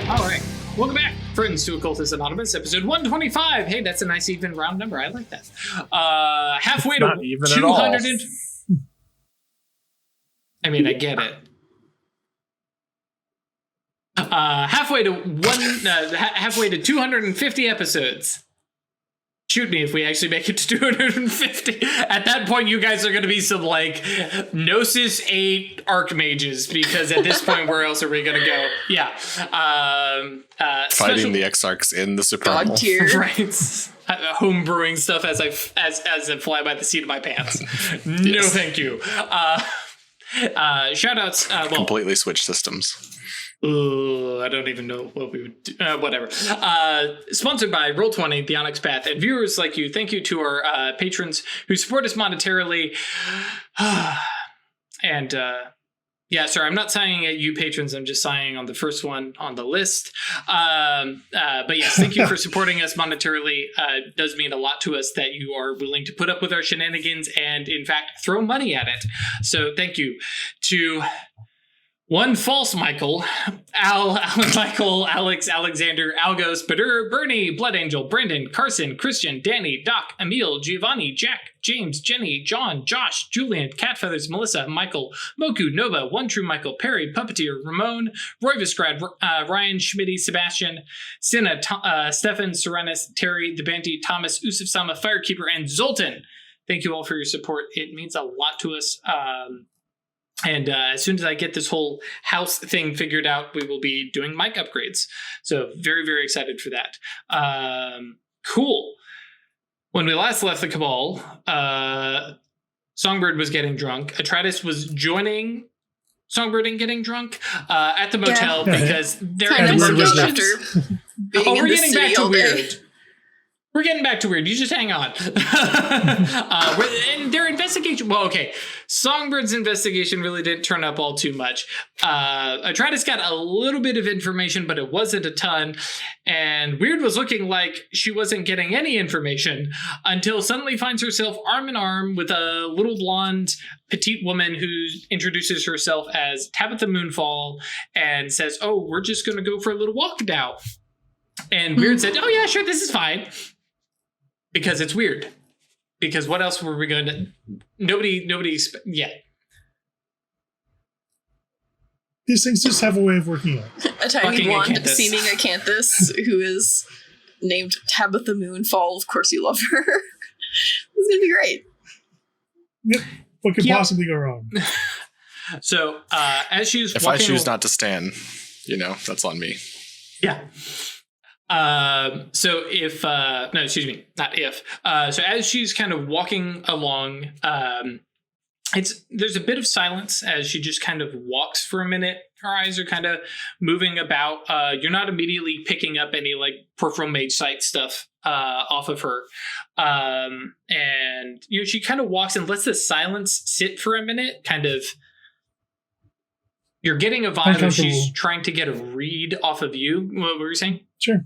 All right. Welcome back, friends, to Occultists Anonymous, episode 125. Hey, that's a nice even round number. I like that. Halfway to 200. I mean, I get it. Halfway to 250 episodes. Shoot me if we actually make it to 250. At that point, you guys are going to be some, like, Gnosis 8 Archmages, because at this point, where else are we going to go? Yeah. Fighting the Exarchs in the Supreme. Right. Home brewing stuff as I fly by the seat of my pants. No, thank you. Shout outs. Completely switch systems. I don't even know what we would do. Whatever. Sponsored by Roll20, The Onyx Path, and viewers like you. Thank you to our patrons who support us monetarily. And yeah, sorry, I'm not sighing at you patrons. I'm just sighing on the first one on the list. But yes, thank you for supporting us monetarily. It does mean a lot to us that you are willing to put up with our shenanigans and, in fact, throw money at it. So thank you to One False Michael, Alan Michael, Alex, Alexander, Algos, Badur, Bernie, Blood Angel, Brendan, Carson, Christian, Danny, Doc, Emil, Giovanni, Jack, James, Jenny, John, Josh, Julian, Catfeathers, Melissa, Michael, Moku, Nova, One True Michael, Perry, Puppeteer, Ramon, Roy Visgrad, Ryan, Schmitty, Sebastian, Cinna, Stefan, Serenis, Terry, The Banty, Thomas, Usuf Sama, Firekeeper, and Zoltan. Thank you all for your support. It means a lot to us. And as soon as I get this whole house thing figured out, we will be doing mic upgrades. So very, very excited for that. Cool. When we last left the Cabal, Songbird was getting drunk. Atreides was joining Songbird in getting drunk at the motel because they're we're getting back to Wyrd. We're getting back to Wyrd. You just hang on. And their investigation... Well, okay. Songbird's investigation really didn't turn up all too much. Atreides got a little bit of information, but it wasn't a ton. And Wyrd was looking like she wasn't getting any information until suddenly finds herself arm in arm with a little blonde, petite woman who introduces herself as Tabitha Moonfall and says, "Oh, we're just going to go for a little walk now." And Wyrd said, "Oh, yeah, sure, this is fine." Because it's weird. Because what else were we going to... Yeah. These things just have a way of working out. A tiny blonde seeming acanthus who is named Tabitha Moonfall. Of course you love her. It's going to be great. Yep. What could possibly go wrong? So, as she's If I choose not to stand, that's on me. Yeah. So if, no, excuse me, not if, so as she's kind of walking along, there's a bit of silence as she just kind of walks for a minute. Her eyes are kind of moving about. You're not immediately picking up any like peripheral mage sight stuff, off of her. And, she kind of walks and lets the silence sit for a minute, kind of. You're getting a vibe of she's trying to get a read off of you. What were you saying? Sure.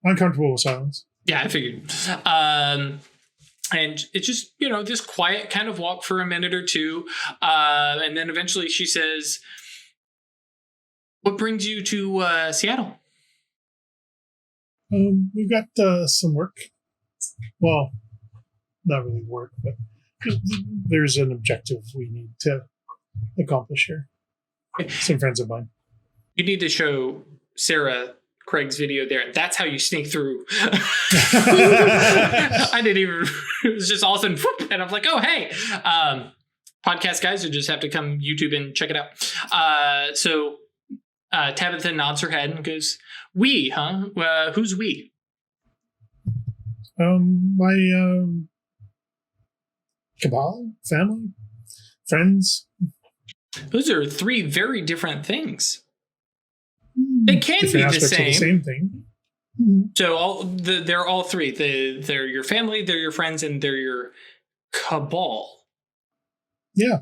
Uncomfortable with silence. Yeah, I figured. And it's just, this quiet kind of walk for a minute or two. And then eventually she says, "What brings you to Seattle?" We've got some work. Well, not really work, but there's an objective we need to accomplish here. Some friends of mine. You need to show Sarah Craig's video there. That's how you sneak through. I didn't even... It was just all of a sudden, and I'm like, oh, hey. Podcast guys, you just have to come YouTube and check it out. So Tabitha nods her head and goes, "We, huh? Who's we?" My cabal, family, friends. Those are three very different things. They can be the same. Same thing. So they're all three. They're your family, they're your friends, and they're your cabal. Yeah.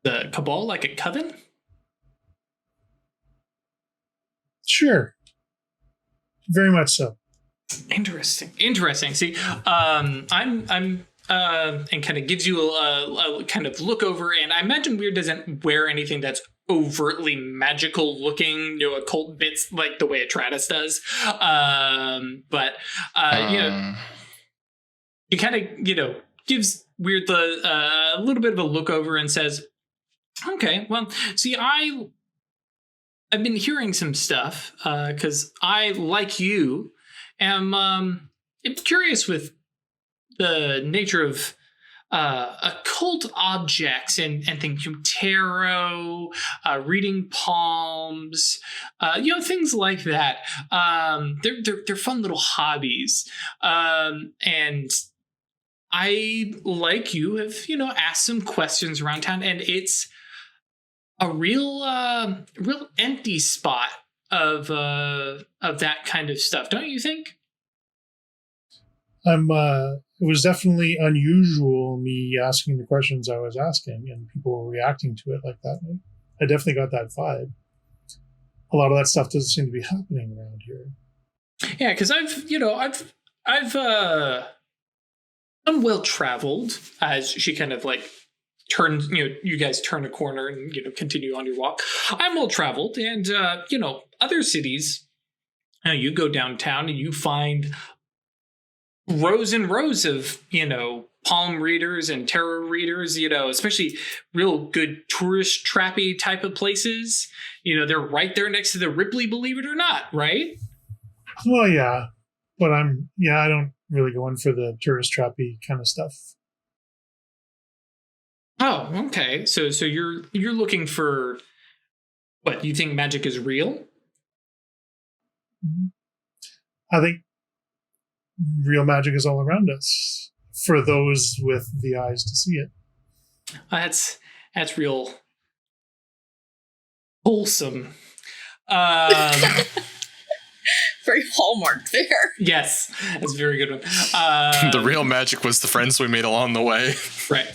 The cabal, like a coven? Sure. Very much so. Interesting. See, I'm and kind of gives you a kind of look over. And I imagine Wyrd doesn't wear anything that's overtly magical looking, occult bits like the way Atratus does. But he kind of, gives Wyrd a little bit of a look over and says, okay, well, see, I've been hearing some stuff because I, like you, am curious with the nature of occult objects and things, tarot, reading palms, things like that. They're fun little hobbies, and I, like you, have asked some questions around town, and it's a real empty spot of that kind of stuff, don't you think? It was definitely unusual, me asking the questions I was asking, and people were reacting to it like that. I definitely got that vibe. A lot of that stuff doesn't seem to be happening around here. Yeah, because I'm well traveled. As she kind of like turns, you guys turn a corner and continue on your walk. I'm well traveled, and other cities. You go downtown and you find rows and rows of, palm readers and tarot readers, especially real good tourist trappy type of places. They're right there next to the Ripley, believe it or not, right? Well, yeah. But I don't really go in for the tourist trappy kind of stuff. Oh, okay. So you're looking for what? You think magic is real? I think real magic is all around us for those with the eyes to see it. That's real wholesome. Very Hallmark there. Yes, that's a very good one. The real magic was the friends we made along the way. Right.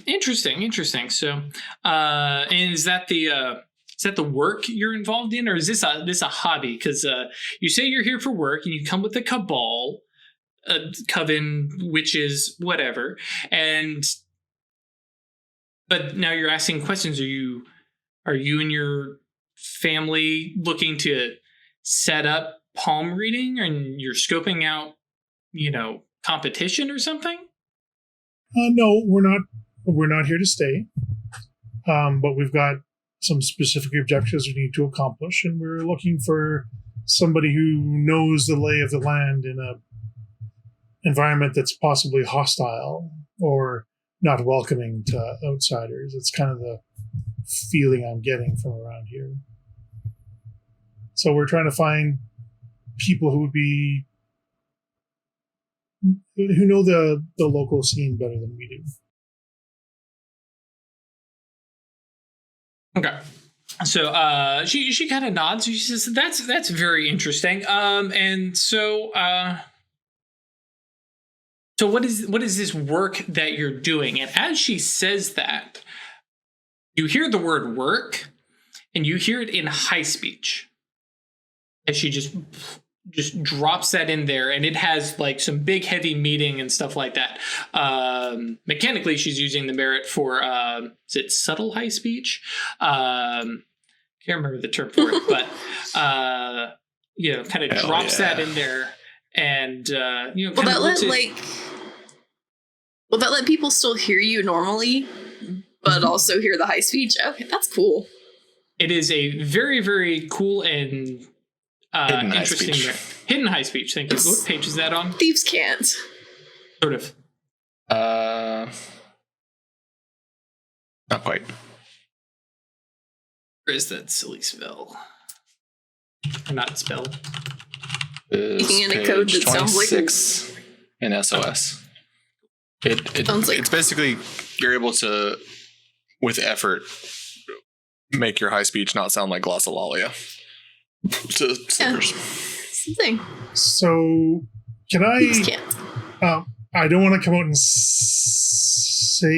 Interesting. So, and is that the work you're involved in, or is this a hobby? Because you say you're here for work, and you come with a cabal, a coven, witches, whatever, but now you're asking questions. Are you and your family looking to set up palm reading, and you're scoping out, competition or something? No, we're not. We're not here to stay. But we've got some specific objectives we need to accomplish, and we're looking for somebody who knows the lay of the land in a environment that's possibly hostile or not welcoming to outsiders. It's kind of the feeling I'm getting from around here. So we're trying to find people who know the local scene better than we do. Okay. So she kind of nods. She says, "That's very interesting." And so what is this work that you're doing? And as she says that, you hear the word "work," and you hear it in high speech. As she just drops that in there, and it has like some big heavy meaning and stuff like that. Mechanically, she's using the merit for is it subtle high speech? Can't remember the term for it, but kind of drops that in there, and will that let people still hear you normally, but also hear the high speech? Okay, that's cool. It is a very, very cool and interesting there. Hidden high speech. Thank you. What page is that on? Thieves can't. Sort of. Not quite. Where is that silly spell? Or not spell? Speaking in a code that sounds like 26 in SOS. It sounds like it's basically you're able to, with effort, make your high speech not sound like glossolalia. To slippers. Something. So, can I? Thieves can't. I don't want to come out and say.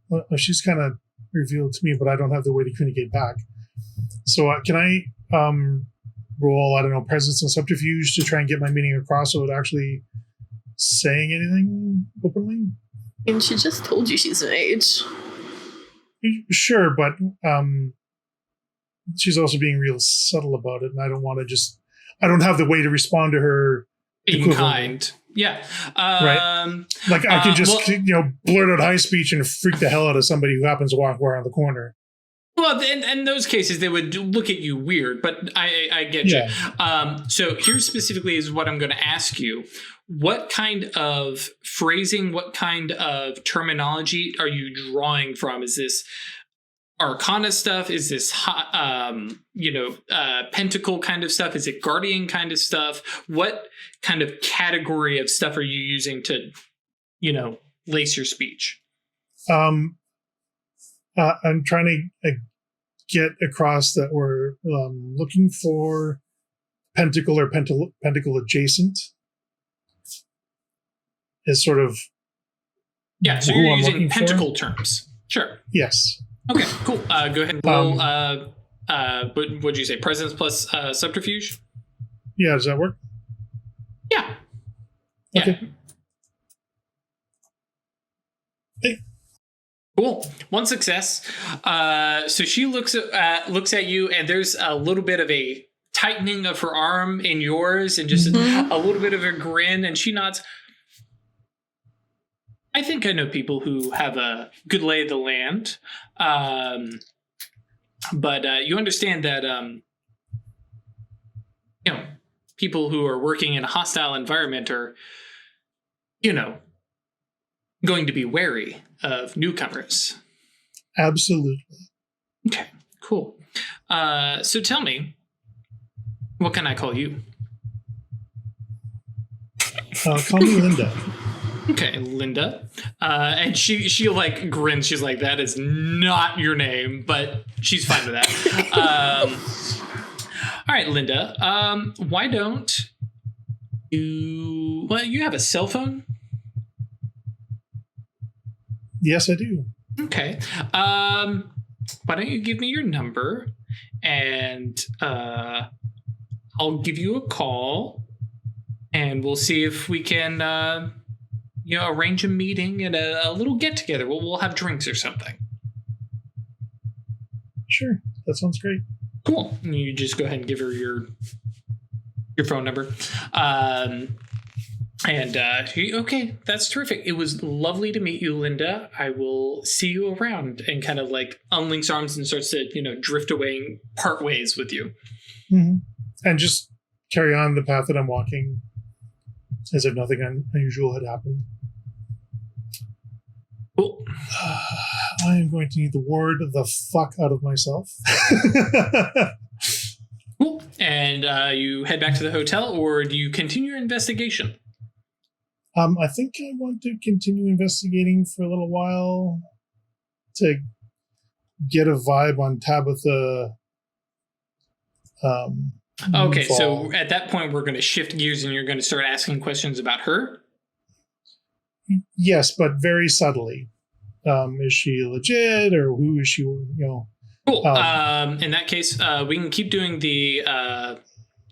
Well, she's kind of revealed to me, but I don't have the way to communicate back. So, can I roll? I don't know, presence and subterfuge to try and get my meaning across, so it actually saying anything openly. And she just told you she's an mage. Sure, but she's also being real subtle about it, and I don't want to I don't have the way to respond to her in kind. Yeah. Right. Like I can just blurt out high speech and freak the hell out of somebody who happens to walk around the corner. Well, in those cases, they would look at you weird, but I get you. So here specifically is what I'm going to ask you. What kind of phrasing, what kind of terminology are you drawing from? Is this Arcana stuff? Is this, Pentacle kind of stuff? Is it Guardian kind of stuff? What kind of category of stuff are you using to, lace your speech? I'm trying to get across that we're looking for Pentacle or Pentacle adjacent. Is sort of so you're using Pentacle terms. Sure. Yes. Okay, cool. Go ahead and roll. What would you say? Presence plus subterfuge? Yeah, does that work? Yeah. Okay. Hey. Cool. One success. So she looks at you, and there's a little bit of a tightening of her arm in yours, and just a little bit of a grin, and she nods. I think I know people who have a good lay of the land, but you understand that people who are working in a hostile environment are, going to be wary of newcomers. Absolutely. Okay, cool. So tell me, what can I call you? Call me Linda. Okay, Linda. And she like grins. She's like, that is not your name, but she's fine with that. All right, Linda. Why don't you... Well, you have a cell phone? Yes, I do. Okay. Why don't you give me your number, and I'll give you a call, and we'll see if we can... arrange a meeting and a little get together. We'll have drinks or something. Sure, that sounds great. Cool. And you just go ahead and give her your phone number. Okay, that's terrific. It was lovely to meet you, Linda. I will see you around, and kind of like unlinks arms and starts to, drift away and part ways with you. Mm-hmm. And just carry on the path that I'm walking as if nothing unusual had happened. Cool. I am going to need the word the fuck out of myself. Cool. And you head back to the hotel, or do you continue your investigation? I think I want to continue investigating for a little while to get a vibe on Tabitha. Okay, so at that point, we're going to shift gears and you're going to start asking questions about her? Yes, but very subtly. Is she legit, or who is she? Cool. In that case, we can keep doing the...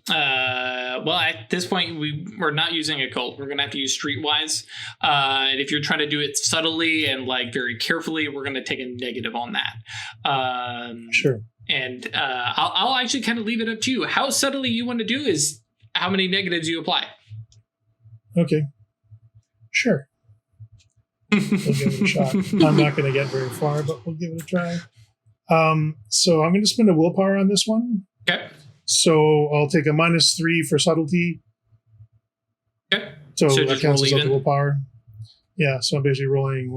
well, at this point, we're not using occult. We're going to have to use streetwise. And if you're trying to do it subtly and like very carefully, we're going to take a negative on that. Sure. And I'll actually kind of leave it up to you. How subtly you want to do is how many negatives you apply. Okay. Sure. We'll give it a shot. I'm not going to get very far, but we'll give it a try. So I'm going to spend a willpower on this one. Okay. So I'll take a -3 for subtlety. Okay. So that cancels out the willpower. Yeah, so I'm basically rolling,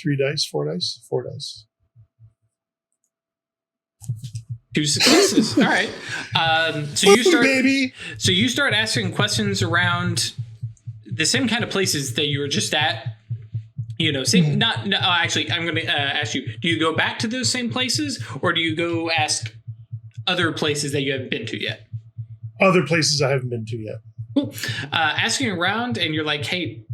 4 dice? 4 dice. 2 successes. All right. So you start asking questions around the same kind of places that you were just at. Actually, I'm going to ask you, do you go back to those same places, or do you go ask other places that you haven't been to yet? Other places I haven't been to yet. Cool. Asking around, and you're like, hey,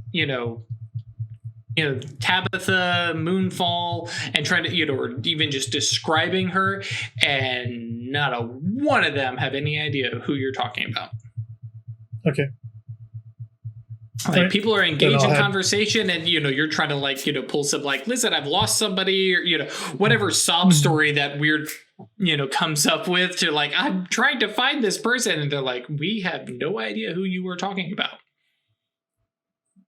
Tabitha, Moonfall, and trying to, or even just describing her, and not a one of them have any idea who you're talking about. Okay. Like Right. people are Then engaged I'll in have- conversation, and you're trying to like pull some like, listen, I've lost somebody, or whatever sob story that Wyrd comes up with to like, I'm trying to find this person, and they're like, we have no idea who you were talking about.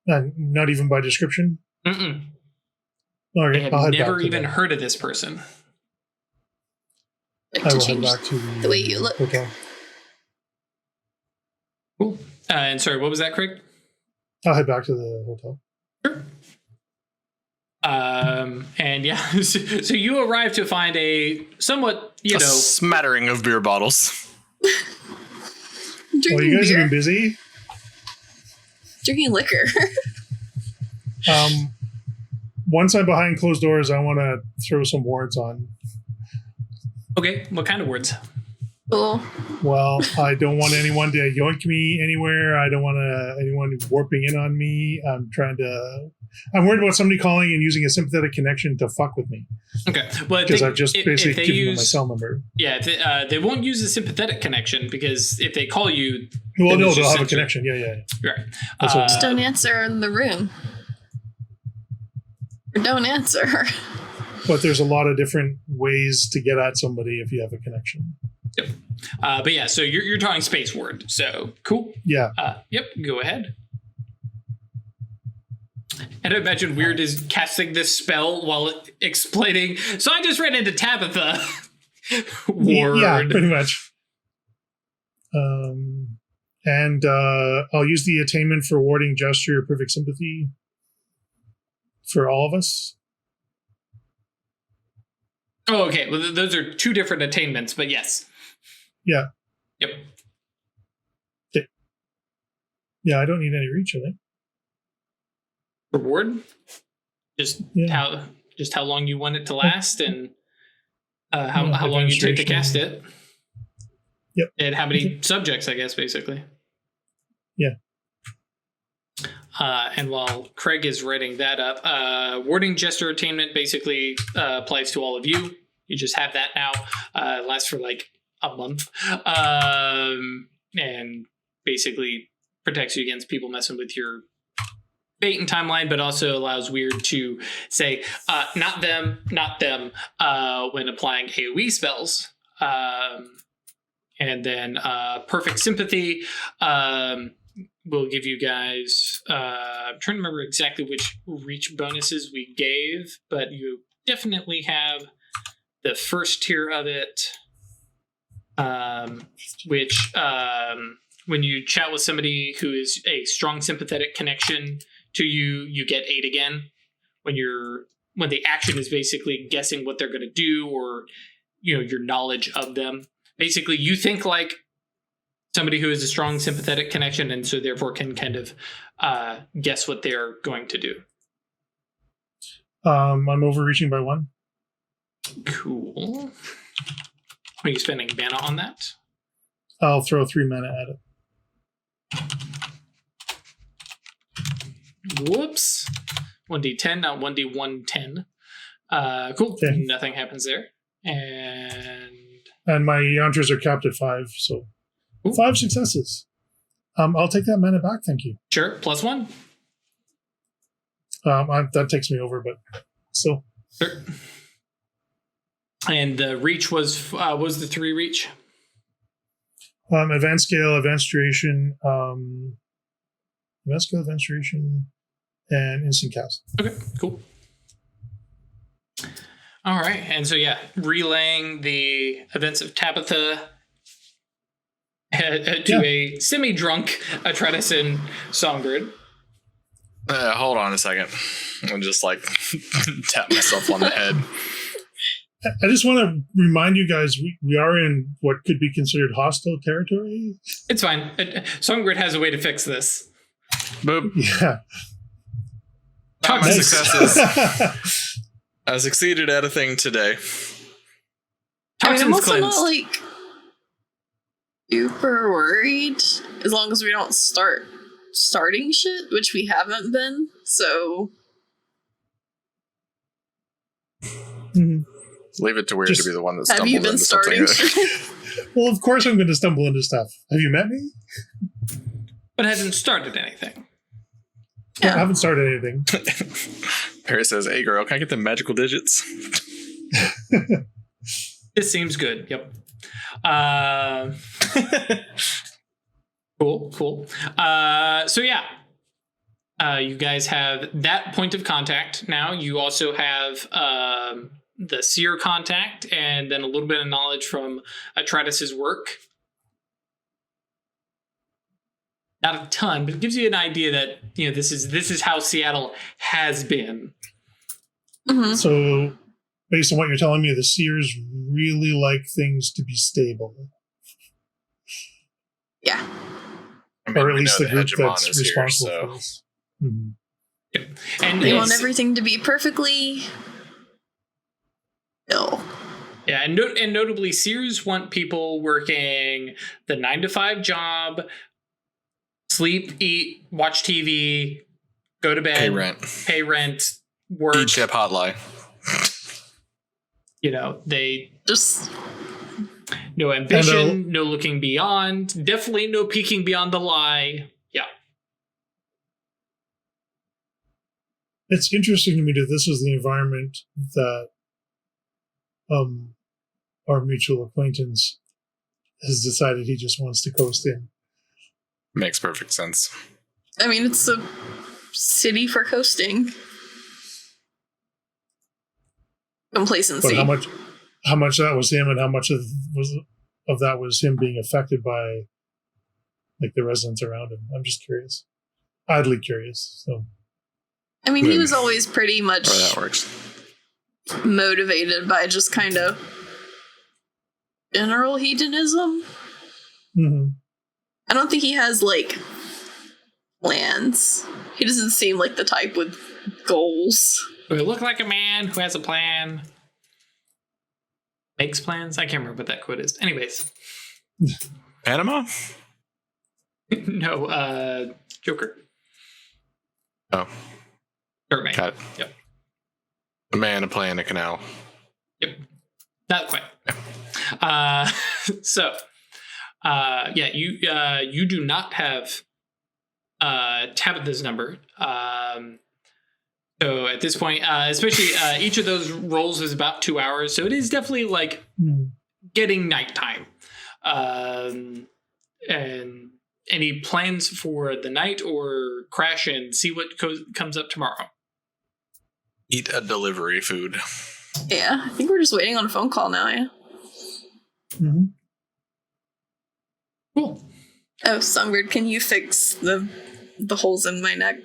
Not even by description. Mm-mm. All They right, have I'll head never back to even the- heard of this person. Like I to will head change back to the way you look. hotel. Cool. And sorry, what was that, Craig? I'll head back to the hotel. Sure. And yeah, so you arrive to find a somewhat, A smattering of beer bottles. Well, Drinking you guys beer, have been busy. drinking liquor. Once I'm behind closed doors, I want to throw some wards on. okay, what kind of words? Cool. Well, I don't want anyone to yoink me anywhere. I don't want anyone warping in on me. I'm worried about somebody calling and using a sympathetic connection to fuck with me. Okay, well, Because I've just if basically they given them my cell number. Yeah, if they won't use a sympathetic connection because if they call you, Well, then no, it's they'll just have a censored. connection. Yeah. Right. That's what- Just don't answer in the room. Or don't answer. But there's a lot of different ways to get at somebody if you have a connection. But yeah, so you're talking space word. So cool. Yeah. Yep. Go ahead. And I imagine Wyrd is casting this spell while explaining. So I just ran into Tabitha. Word. Yeah, pretty much. And I'll use the attainment for warding gesture of perfect sympathy for all of us. Oh, okay. Well, those are two different attainments, but yes. Yeah. Yep. Yeah, I don't need any reach, I think. Reward. Just Yeah. how long you want it to last, and how long you take to cast it. Yep. And how many subjects, I guess, basically. Yeah. And while Craig is writing that up, warding gesture attainment basically applies to all of you. You just have that now. It lasts for like a month. And basically protects you against people messing with your fate and timeline, but also allows Wyrd to say, not them, when applying AoE spells. And then perfect sympathy will give you guys, I'm trying to remember exactly which reach bonuses we gave, but you definitely have the first tier of it, which when you chat with somebody who is a strong sympathetic connection to you, you get 8 again. When the action is basically guessing what they're going to do, or your knowledge of them. Basically, you think like somebody who has a strong sympathetic connection, and so therefore can kind of guess what they're going to do. I'm overreaching by 1. Cool. Are you spending mana on that? I'll throw 3 mana at it. Whoops. 1d10, not 1d110. Cool. Okay. Nothing happens there. And And my yantras are capped at 5, so Ooh. 5 successes. I'll take that mana back, thank you. sure, +1. That takes me over, but still. Sure. And the reach was the 3 reach? Advanced scale, advanced duration, and instant cast. Okay, cool. All right, and so yeah, relaying the events of Tabitha to a semi-drunk Atreides and Songbird. Hold on a second. I'll just like tap myself on the head. I just want to remind you guys, we are in what could be considered hostile territory. It's fine. Songbird has a way to fix this. Boop. Yeah. Not my Nice. successes. I succeeded at a thing today. I mean, I'm Toxins also not cleansed. like super worried as long as we don't starting shit, which we haven't been. So Mhm. Leave it to Wyrd Just- to be the one that have stumbled you been into something. starting that- shit? Well, of course I'm going to stumble into stuff. Have you met me? But hasn't started anything. Yeah, I haven't started anything. Paris says, "Hey, girl, can I get the magical digits?" This seems good. Yep. Cool. So yeah, you guys have that point of contact now. You also have the Seer contact, and then a little bit of knowledge from Atratus's work. Not a ton, but it gives you an idea that this is how Seattle has been. Mm-hmm. So, based on what you're telling me, the Seers really like things to be stable. Yeah. I mean, Or at we least know the group hegemon that's is responsible here, for this. Mm-hmm. And They want everything to be perfectly ill. Yeah, and notably, Seers want people working the 9-to-5 job, sleep, eat, watch TV, go to bed, pay rent, work. Eat chip hot lie. They Just no ambition, no looking beyond, definitely no peeking beyond the lie. Yeah. It's interesting to me that this is the environment that our mutual acquaintance has decided he just wants to coast in. Makes perfect sense. I mean, it's a city for coasting. Complacency. But how much that was him, and how much of that was him being affected by like the residents around him? I'm just curious, oddly curious. So, I mean, he was always pretty much that works. Motivated by just kind of general hedonism. mm-hmm. I don't think he has like plans. He doesn't seem like the type with goals. We look like a man who has a plan. Makes plans? I can't remember what that quote is. Anyways. Panama? No, Joker. Oh. Birdman. Got it. Yep. A man, a plane, a canal. Yep. Not quite. You do not have Tabitha's number. So at this point, especially each of those rolls is about 2 hours, so it is definitely like getting nighttime. And any plans for the night, or crash and see what comes up tomorrow? Eat a delivery food. Yeah, I think we're just waiting on a phone call now, yeah? Mm-hmm. Cool. Oh, Songbird, can you fix the holes in my neck?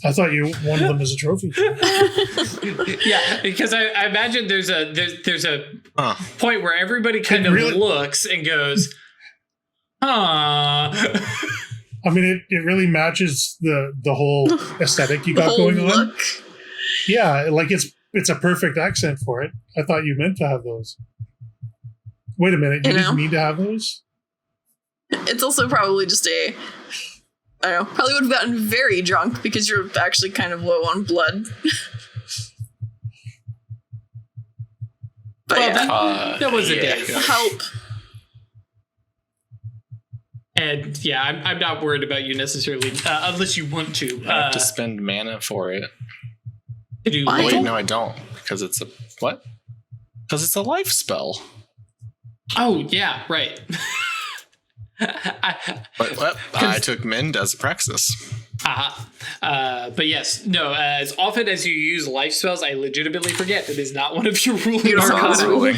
I thought you wanted them as a trophy. Yeah, because I imagine there's a point where everybody kind of looks and goes, "Huh." I mean, it really matches the whole aesthetic you got going on. Yeah, like it's a perfect accent for it. I thought you meant to have those. Wait a minute, you didn't need to have those? It's also probably just I don't know, probably would have gotten very drunk because you're actually kind of low on blood. But that was a day ago. Help. And yeah, I'm not worried about you necessarily, unless you want to. I have to spend mana for it. Wait, no, I don't. Because it's a... What? Because it's a life spell. Oh, yeah, right. I took Mend as a praxis. But yes, no, as often as you use life spells, I legitimately forget it is not one of your ruling arcana.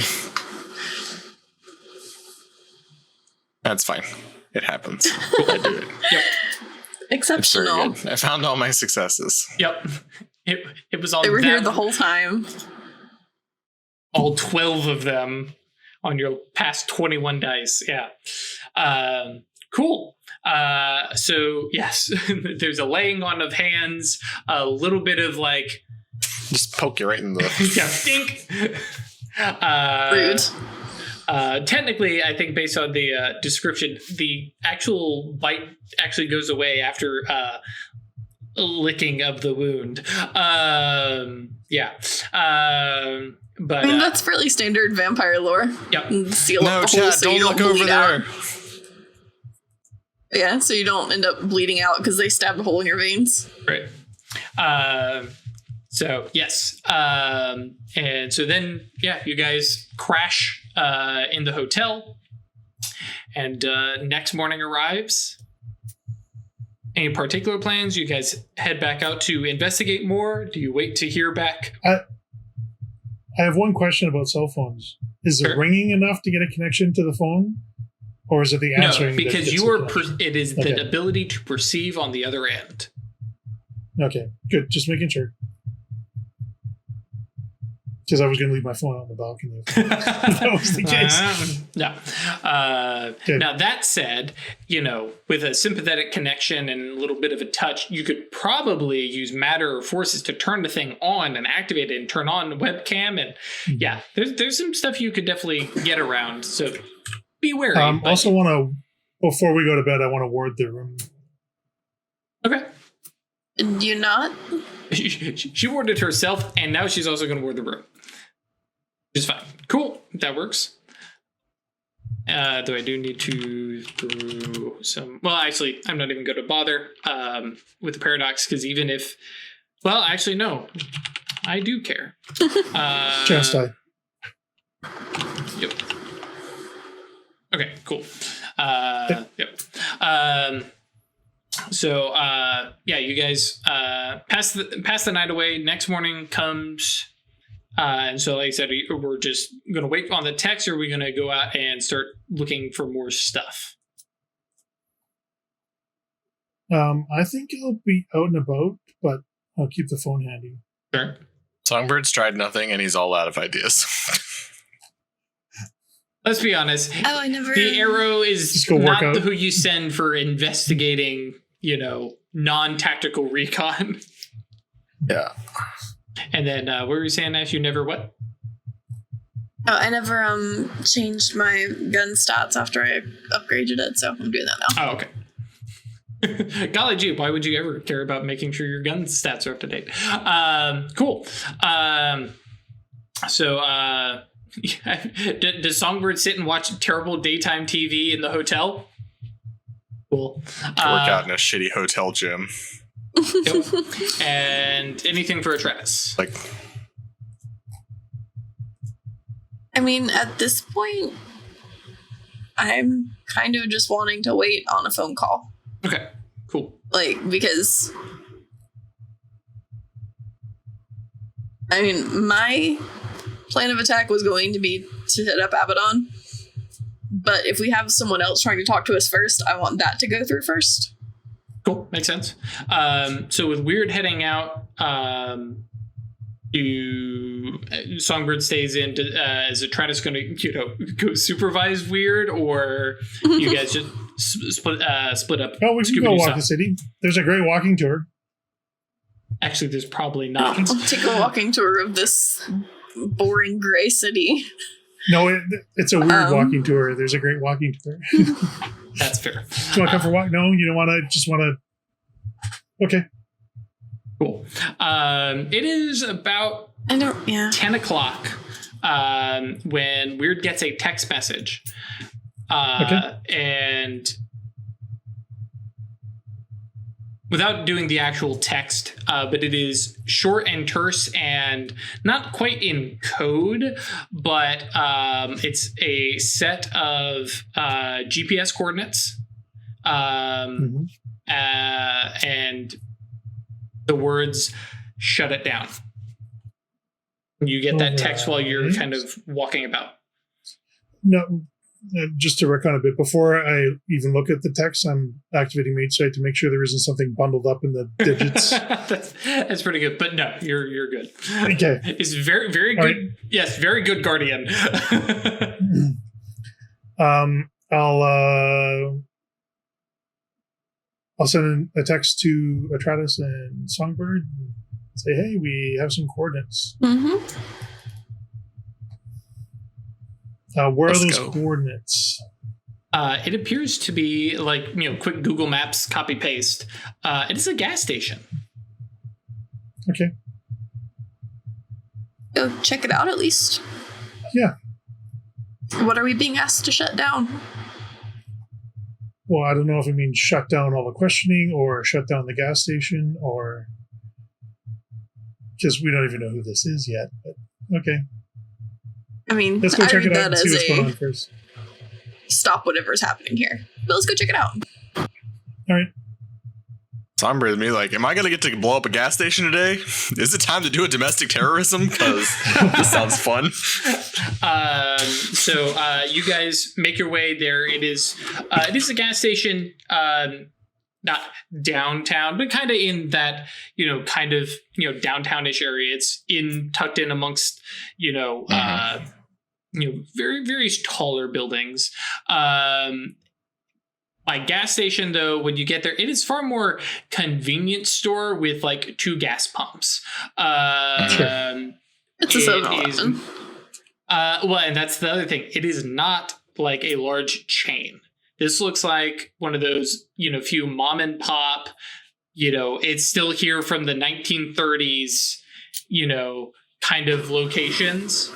That's fine. It happens. I do it. Yep. Exceptional. I found all my successes. Yep. It was all they were here the whole time. All 12 of them on your past 21 dice. Yeah. Cool. So yes, there's a laying on of hands, a little bit of like just poke you right in the yeah, stink. Rude. Technically, I think based on the description, the actual bite actually goes away after licking of the wound. But I mean, that's fairly standard vampire lore. Yep. Seal up the hole so don't you look don't over bleed there. out. Yeah, so you don't end up bleeding out because they stabbed a hole in your veins. Right. So yes. And so then, yeah, you guys crash in the hotel, and next morning arrives. Any particular plans? You guys head back out to investigate more? Do you wait to hear back? I have one question about cell phones. Is the ringing enough to get a connection to the phone? Or is it the answering? No, because it is the ability to perceive on the other end. Okay, good. Just making sure. Because I was going to leave my phone out on the balcony. If that was the case. No. Now, that said, with a sympathetic connection and a little bit of a touch, you could probably use matter or forces to turn the thing on and activate it and turn on the webcam. And yeah, there's some stuff you could definitely get around. So be wary. Also want to, before we go to bed, I want to ward the room. Okay. Do you not? She warded herself, and now she's also going to ward the room. Which is fine. Cool. That works. Though I do need to throw some... Well, actually, I'm not even going to bother with the paradox, because even if... Well, actually, no. I do care. Chance die. Yep. Okay, cool. Yep. So, yeah, you guys pass the night away. Next morning comes... and so, like I said, we're just going to wait on the text, or are we going to go out and start looking for more stuff? I think I'll be out and about, but I'll keep the phone handy. Sure. Songbird's tried nothing, and he's all out of ideas. Let's be honest. Oh, I never... The arrow is not who you send for investigating, non-tactical recon. Yeah. And then, what were you saying, Ash? You never what? Oh, I never changed my gun stats after I upgraded it, so I'm doing that now. Oh, okay. Golly gee, why would you ever care about making sure your gun stats are up to date? Cool. So, does Songbird sit and watch terrible daytime TV in the hotel? Cool. Work out in a shitty hotel gym. Yep. And anything for Atreus? I mean, at this point, I'm kind of just wanting to wait on a phone call. Okay, cool. Because... I mean, my plan of attack was going to be to hit up Abaddon. But if we have someone else trying to talk to us first, I want that to go through first. Cool, makes sense. So with Wyrd heading out, Songbird stays in. Is Atreus going to, go supervise Wyrd, or you guys just split up? Oh, we can go walk the city. There's a great walking tour. Actually, there's probably not. I'll take a walking tour of this boring gray city. No, it's a weird walking tour. There's a great walking tour. That's fair. Do you want to come for a walk? No, you don't want to. Just want to. Okay. Cool. It is about 10 o'clock when Wyrd gets a text message. And without doing the actual text, but it is short and terse and not quite in code, but it's a set of GPS coordinates and the words "shut it down." You get that text while you're kind of walking about. No. Just to recon a bit, before I even look at the text, I'm activating Mage Sight to make sure there isn't something bundled up in the digits. That's pretty good, but no, you're good. Okay, it's very very good. Right. Yes, very good, Guardian. I'll send a text to Atreus and Songbird and say, "Hey, we have some coordinates." Mm-hmm. Where are those coordinates? It appears to be quick Google Maps copy paste. It is a gas station. Okay. Go check it out at least. Yeah. What are we being asked to shut down? Well, I don't know if it means shut down all the questioning or shut down the gas station or just we don't even know who this is yet. But okay. I mean, Let's go I check read it out that and see as what's going on a first. stop whatever's happening here. But let's go check it out. All right. Sombra with me like, am I going to get to blow up a gas station today? Is it time to do a domestic terrorism? Because this sounds fun. So you guys make your way there. It is a gas station, not downtown, but kind of in that, downtownish area. It's tucked in amongst, very, very taller buildings. By gas station, though, when you get there, it is far more convenience store with like 2 gas pumps. It's a 7-Eleven. Well, and that's the other thing. It is not like a large chain. This looks like one of those, few mom and pop, it's still here from the 1930s, kind of locations.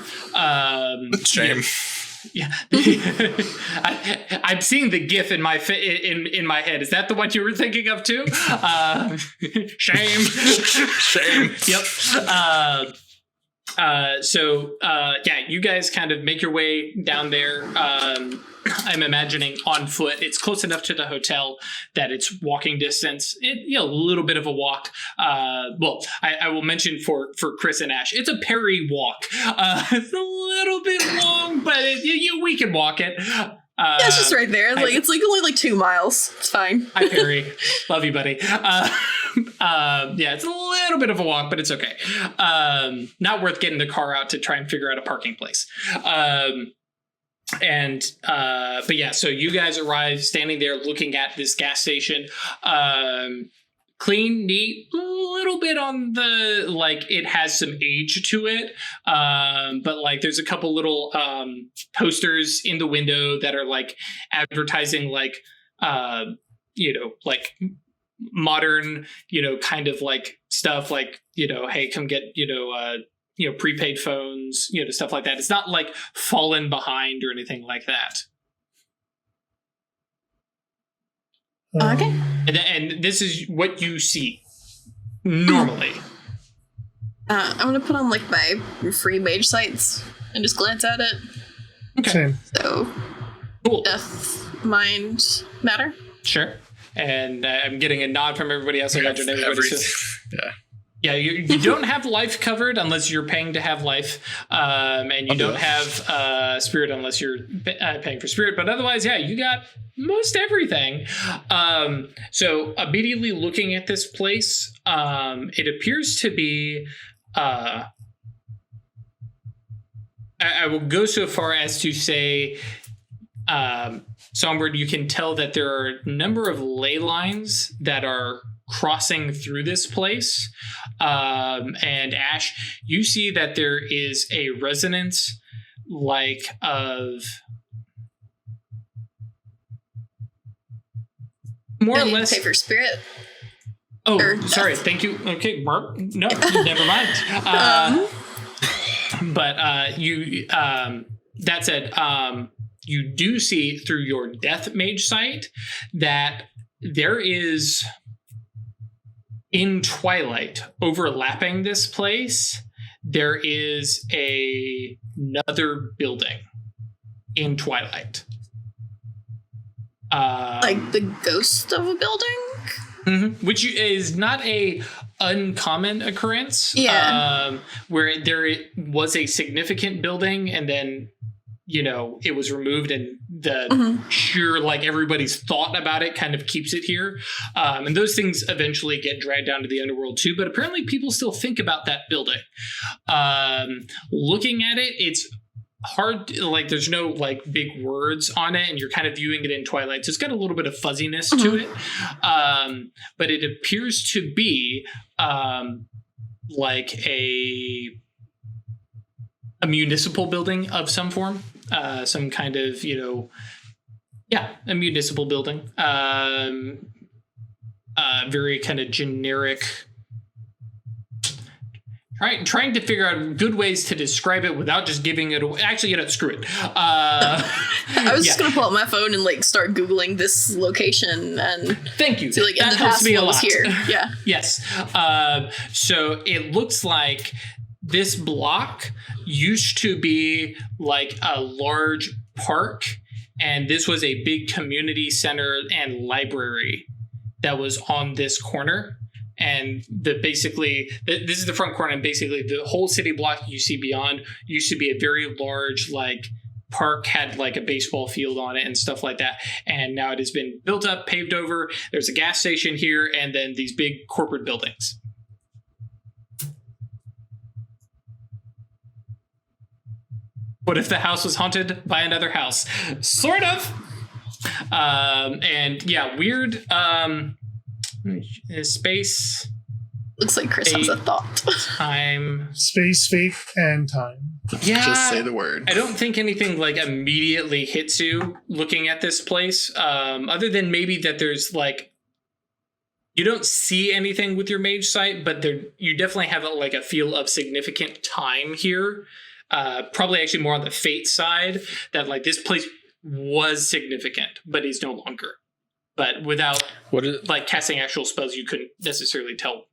Shame. Yeah, I'm seeing the GIF in my in my head. Is that the one you were thinking of too? Shame. Shame. Yep. You guys kind of make your way down there. I'm imagining on foot. It's close enough to the hotel that it's walking distance. A little bit of a walk. I will mention for Chris and Ash, it's a Perry walk. It's a little bit long, but we can walk it. It's just right there. It's only like 2 miles. It's fine. Hi, Perry. Love you, buddy. It's a little bit of a walk, but it's okay. Not worth getting the car out to try and figure out a parking place. So you guys arrive standing there looking at this gas station. Clean, neat, a little bit on the, it has some age to it. But there's a couple little posters in the window that are advertising modern, kind of stuff hey, come get, prepaid phones, stuff like that. It's not fallen behind or anything like that. Okay. And this is what you see normally. I'm going to put on my free mage sights and just glance at it. Okay. Same. So, Cool. Death, mind, matter. Sure. And I'm getting a nod from everybody else. I imagine everybody says, yeah, you don't have life covered unless you're paying to have life, and you don't have spirit unless you're paying for spirit. But otherwise, you got most everything. So immediately looking at this place, it appears to be. I will go so far as to say, Songbird, you can tell that there are a number of ley lines that are crossing through this place. And Ash, you see that there is a resonance of more or less. Pay for spirit. Oh, Or sorry. death. Thank you. Okay, Mark. No, never mind. But you, that said, you do see through your death mage sight that there is, in twilight, overlapping this place, there is another building in twilight. The ghost of a building? Mm-hmm. Which is not a uncommon occurrence. Yeah. Where there was a significant building and then, it was removed and the sheer, everybody's thought about it kind of keeps it here. And those things eventually get dragged down to the underworld too, but apparently people still think about that building. Looking at it, it's hard, there's no big words on it and you're kind of viewing it in twilight. So it's got a little bit of fuzziness to it. But it appears to be a municipal building of some form, some kind of, a municipal building. Very kind of generic, trying to figure out good ways to describe it without just giving it away. Actually, screw it. I was just gonna pull out my phone and like start Googling this location and thank you. see like in That the helps past me a what was lot. here. Yeah. Yes. So it looks like this block used to be like a large park, and this was a big community center and library that was on this corner. And this is the front corner, and basically the whole city block you see beyond used to be a very large like park, had like a baseball field on it and stuff like that. And now it has been built up, paved over. There's a gas station here, and then these big corporate buildings. What if the house was haunted by another house? Sort of. And yeah, Wyrd. Space. Looks like Chris has a thought. Time. Space, fate, and time. Yeah. Just say the word. I don't think anything like immediately hits you looking at this place. Other than maybe that there's like, you don't see anything with your mage sight, but you definitely have like a feel of significant time here. Probably actually more on the fate side, that like this place was significant, but is no longer. But without like casting actual spells, you couldn't necessarily tell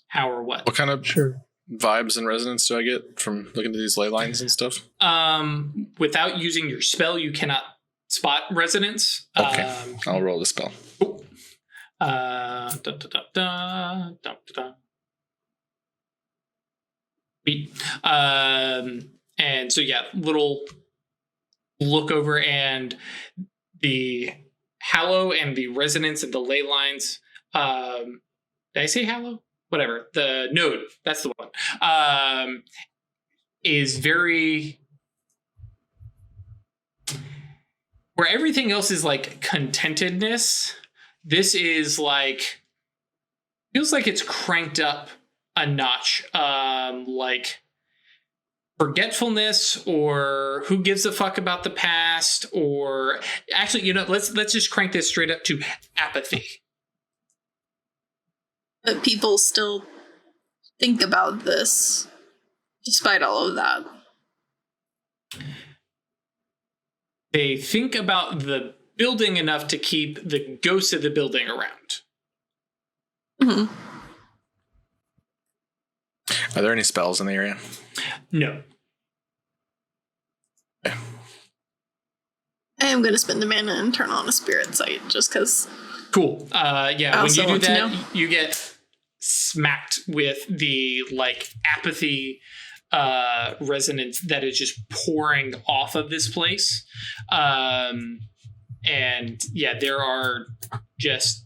how or what. What kind of Sure. vibes and resonance do I get from looking at these ley lines and stuff? Without using your spell, you cannot spot resonance. Okay, I'll roll the spell. Beat. And so yeah, little look over, and the hallow and the resonance and the ley lines. Did I say hallow? Whatever. The node, that's the one. Is very, where everything else is like contentedness, this is like, feels like it's cranked up a notch. Like forgetfulness, or who gives a fuck about the past, or actually, let's just crank this straight up to apathy. But people still think about this despite all of that. They think about the building enough to keep the ghosts of the building around. Mm-hmm. Are there any spells in the area? No. Okay. I am going to spend the mana and turn on a spirit sight just because. Cool. Yeah, when you do want to that, know. you get smacked with the like apathy resonance that is just pouring off of this place. And yeah, there are just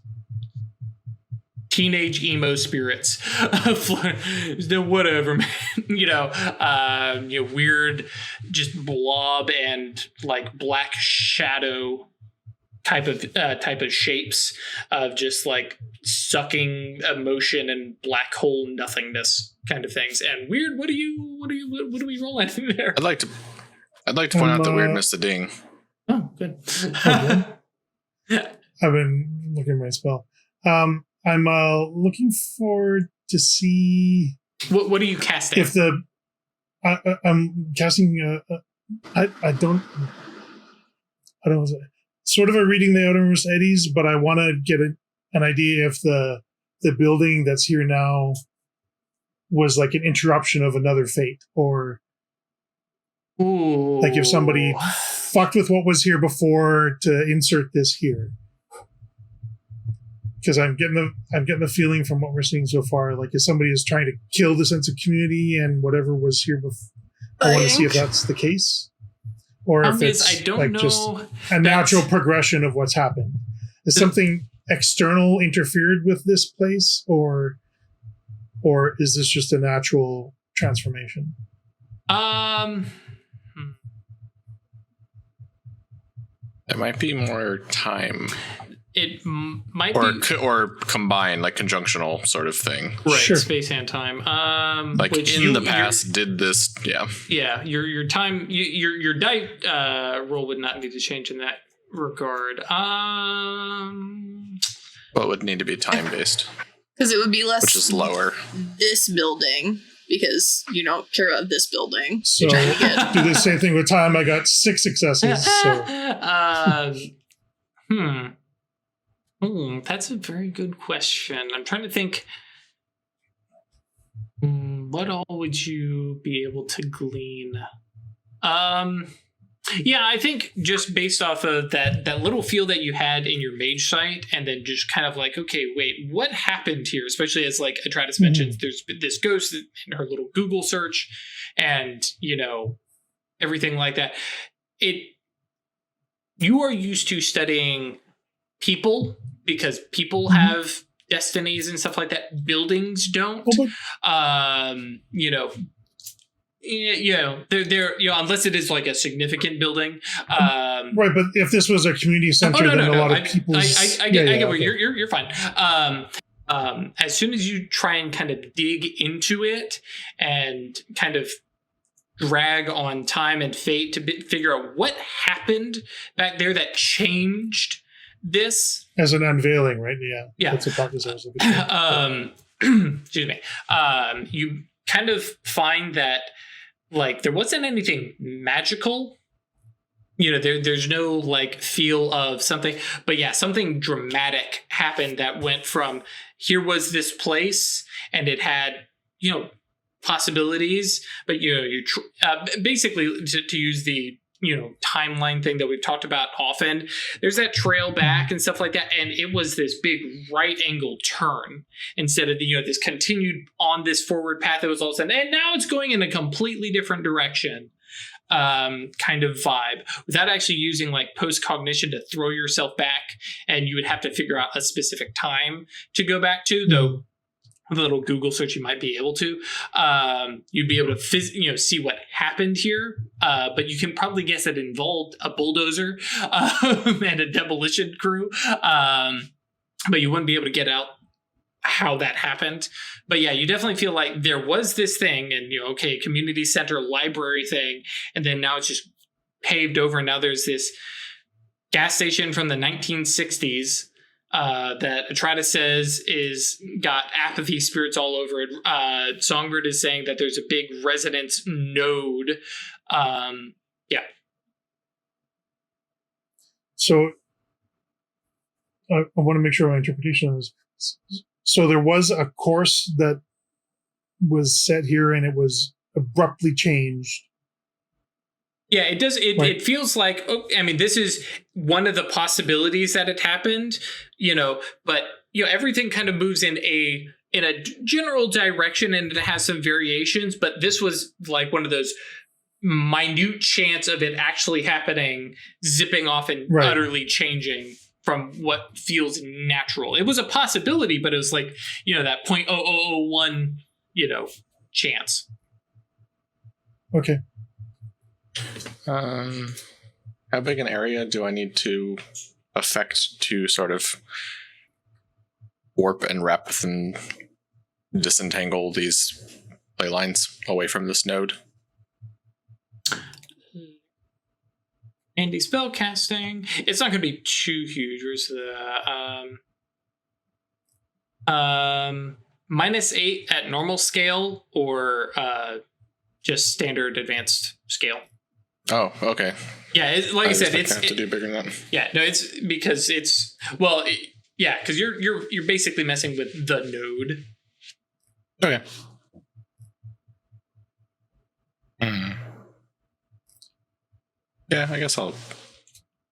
teenage emo spirits. Whatever, man. Weird, just blob and like black shadow type of shapes of just like sucking emotion and black hole nothingness kind of things. And Wyrd, what are we rolling there? I'd like to point out that Wyrd missed the ding. Oh, good. I've been looking at my spell. I'm looking forward to see What are you casting? if I'm casting. I don't know. Sort of a reading the Outermost Eddies, but I want to get an idea if the building that's here now was like an interruption of another fate, or Ooh. like if somebody fucked with what was here before to insert this here. Because I'm getting the feeling from what we're seeing so far, like if somebody is trying to kill the sense of community and whatever was here before. I want to see if that's the case, or if it's I don't like know. just a natural progression of what's happened. Is something external interfered with this place, or is this just a natural transformation? It might be more time, It might or be or combined, like conjunctional sort of thing. right. Sure. Space and time. Like which in the past, did this? Yeah. Yeah, your time, your die roll would not need to change in that regard. But would need to be time based, Because it would be less which is lower. this building because you don't care about this building. So You're trying to get do the same thing with time. I got 6 successes. So That's a very good question. I'm trying to think. What all would you be able to glean? Yeah, I think just based off of that little feel that you had in your mage site, and then just kind of like, okay, wait, what happened here? Especially as like Atratus mentions, there's this ghost in her little Google search, and everything like that. You are used to studying people because people have destinies and stuff like that. Buildings don't. They're unless it is like a significant building. Right, but if this was a community center, then a lot of people. I get where you're fine. As soon as you try and kind of dig into it and kind of drag on time and fate to figure out what happened back there that changed this as an unveiling, right? Yeah. That's what excuse me. You kind of find that like there wasn't anything magical. There's no like feel of something, but yeah, something dramatic happened that went from here was this place and it had possibilities, but basically to use the timeline thing that we've talked about often, there's that trail back and stuff like that, and it was this big right angle turn instead of this continued on this forward path. It was all of a sudden, and now it's going in a completely different direction kind of vibe, without actually using like post cognition to throw yourself back, and you would have to figure out a specific time to go back to, though with a little Google search, you might be able to. You'd be able to see what happened here, but you can probably guess it involved a bulldozer and a demolition crew, but you wouldn't be able to get out how that happened. But yeah, you definitely feel like there was this thing, and community center library thing, and then now it's just paved over, and now there's this gas station from the 1960s. That Atratus says is got apathy spirits all over it. Songbird is saying that there's a big resonance node. So I want to make sure my interpretation is. So there was a course that was set here, and it was abruptly changed. Yeah, it does. It feels like, this is one of the possibilities that it happened, but everything kind of moves in a general direction, and it has some variations, but this was like one of those minute chance of it actually happening, zipping off and utterly changing from what feels natural. It was a possibility, but it was like, that 0.0001, chance. Okay. How big an area do I need to affect to sort of warp and wrap and disentangle these ley lines away from this node? Andy spell casting. It's not going to be too huge. Where's the -8 at normal scale, or just standard advanced scale? Oh, okay. Yeah, like I said, it's have to do bigger than that. Yeah, no, it's because it's because you're basically messing with the node. Okay. Yeah, I guess I'll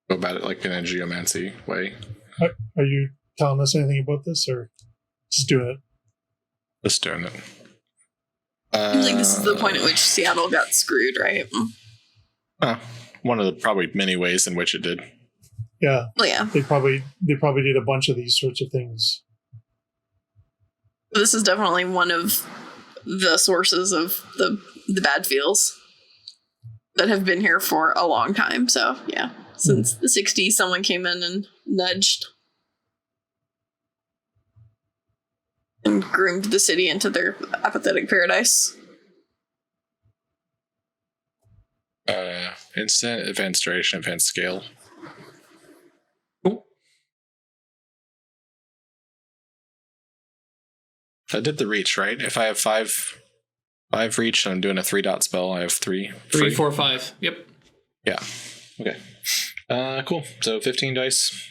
go about it like in a geomancy way. Are you telling us anything about this, or just doing it? Just doing it. I think this is the point at which Seattle got screwed, right? One of the probably many ways in which it did. Yeah. Well, yeah. They probably did a bunch of these sorts of things. This is definitely one of the sources of the bad feels that have been here for a long time. So yeah, since the 60s, someone came in and nudged and groomed the city into their apathetic paradise. Instant, advanced duration, advanced scale. Cool. I did the reach, right? If I have five 5 reach, and I'm doing a 3-dot spell. I have 3. 3, 4, 5. Yep. Yeah. Okay. Cool. So 15 dice.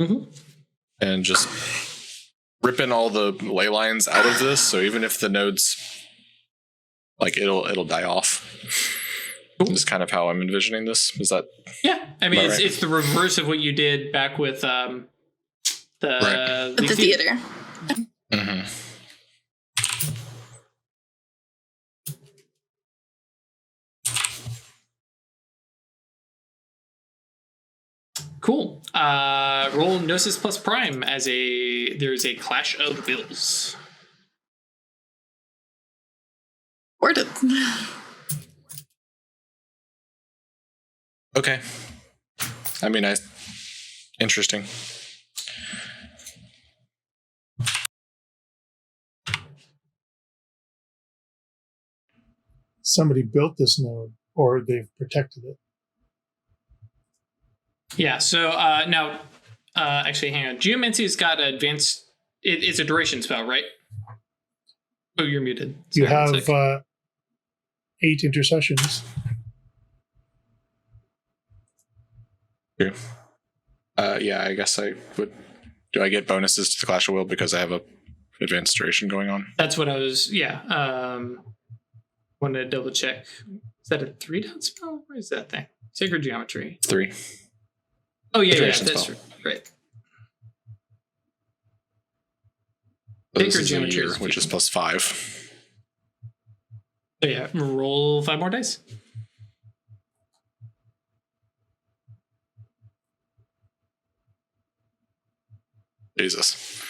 Mm-hmm. And just ripping all the ley lines out of this. So even if the nodes, like, it'll die off. Cool. Is kind of how I'm envisioning this. Is that? Yeah. I mean, right? it's the reverse of what you did back with the theater. Mm-hmm. Cool. Roll Gnosis plus Prime as there's a clash of wills. Worded. Okay. I mean, interesting. Somebody built this node, or they've protected it. Yeah, so now, actually, hang on. Geomancy's got advanced... It's a duration spell, right? Oh, you're muted. You Sorry, have 8 intercessions. Yeah, I guess I would... Do I get bonuses to the Clash of Will because I have a advanced duration going on? That's what I was... Yeah. Wanted to double check. Is that a 3-dot spell? Where is that thing? Sacred Geometry. 3. Oh, yeah, Duration that's spell. right. So this Sacred is a Geometry year, is which is plus 5. So yeah, roll 5 more dice. Jesus.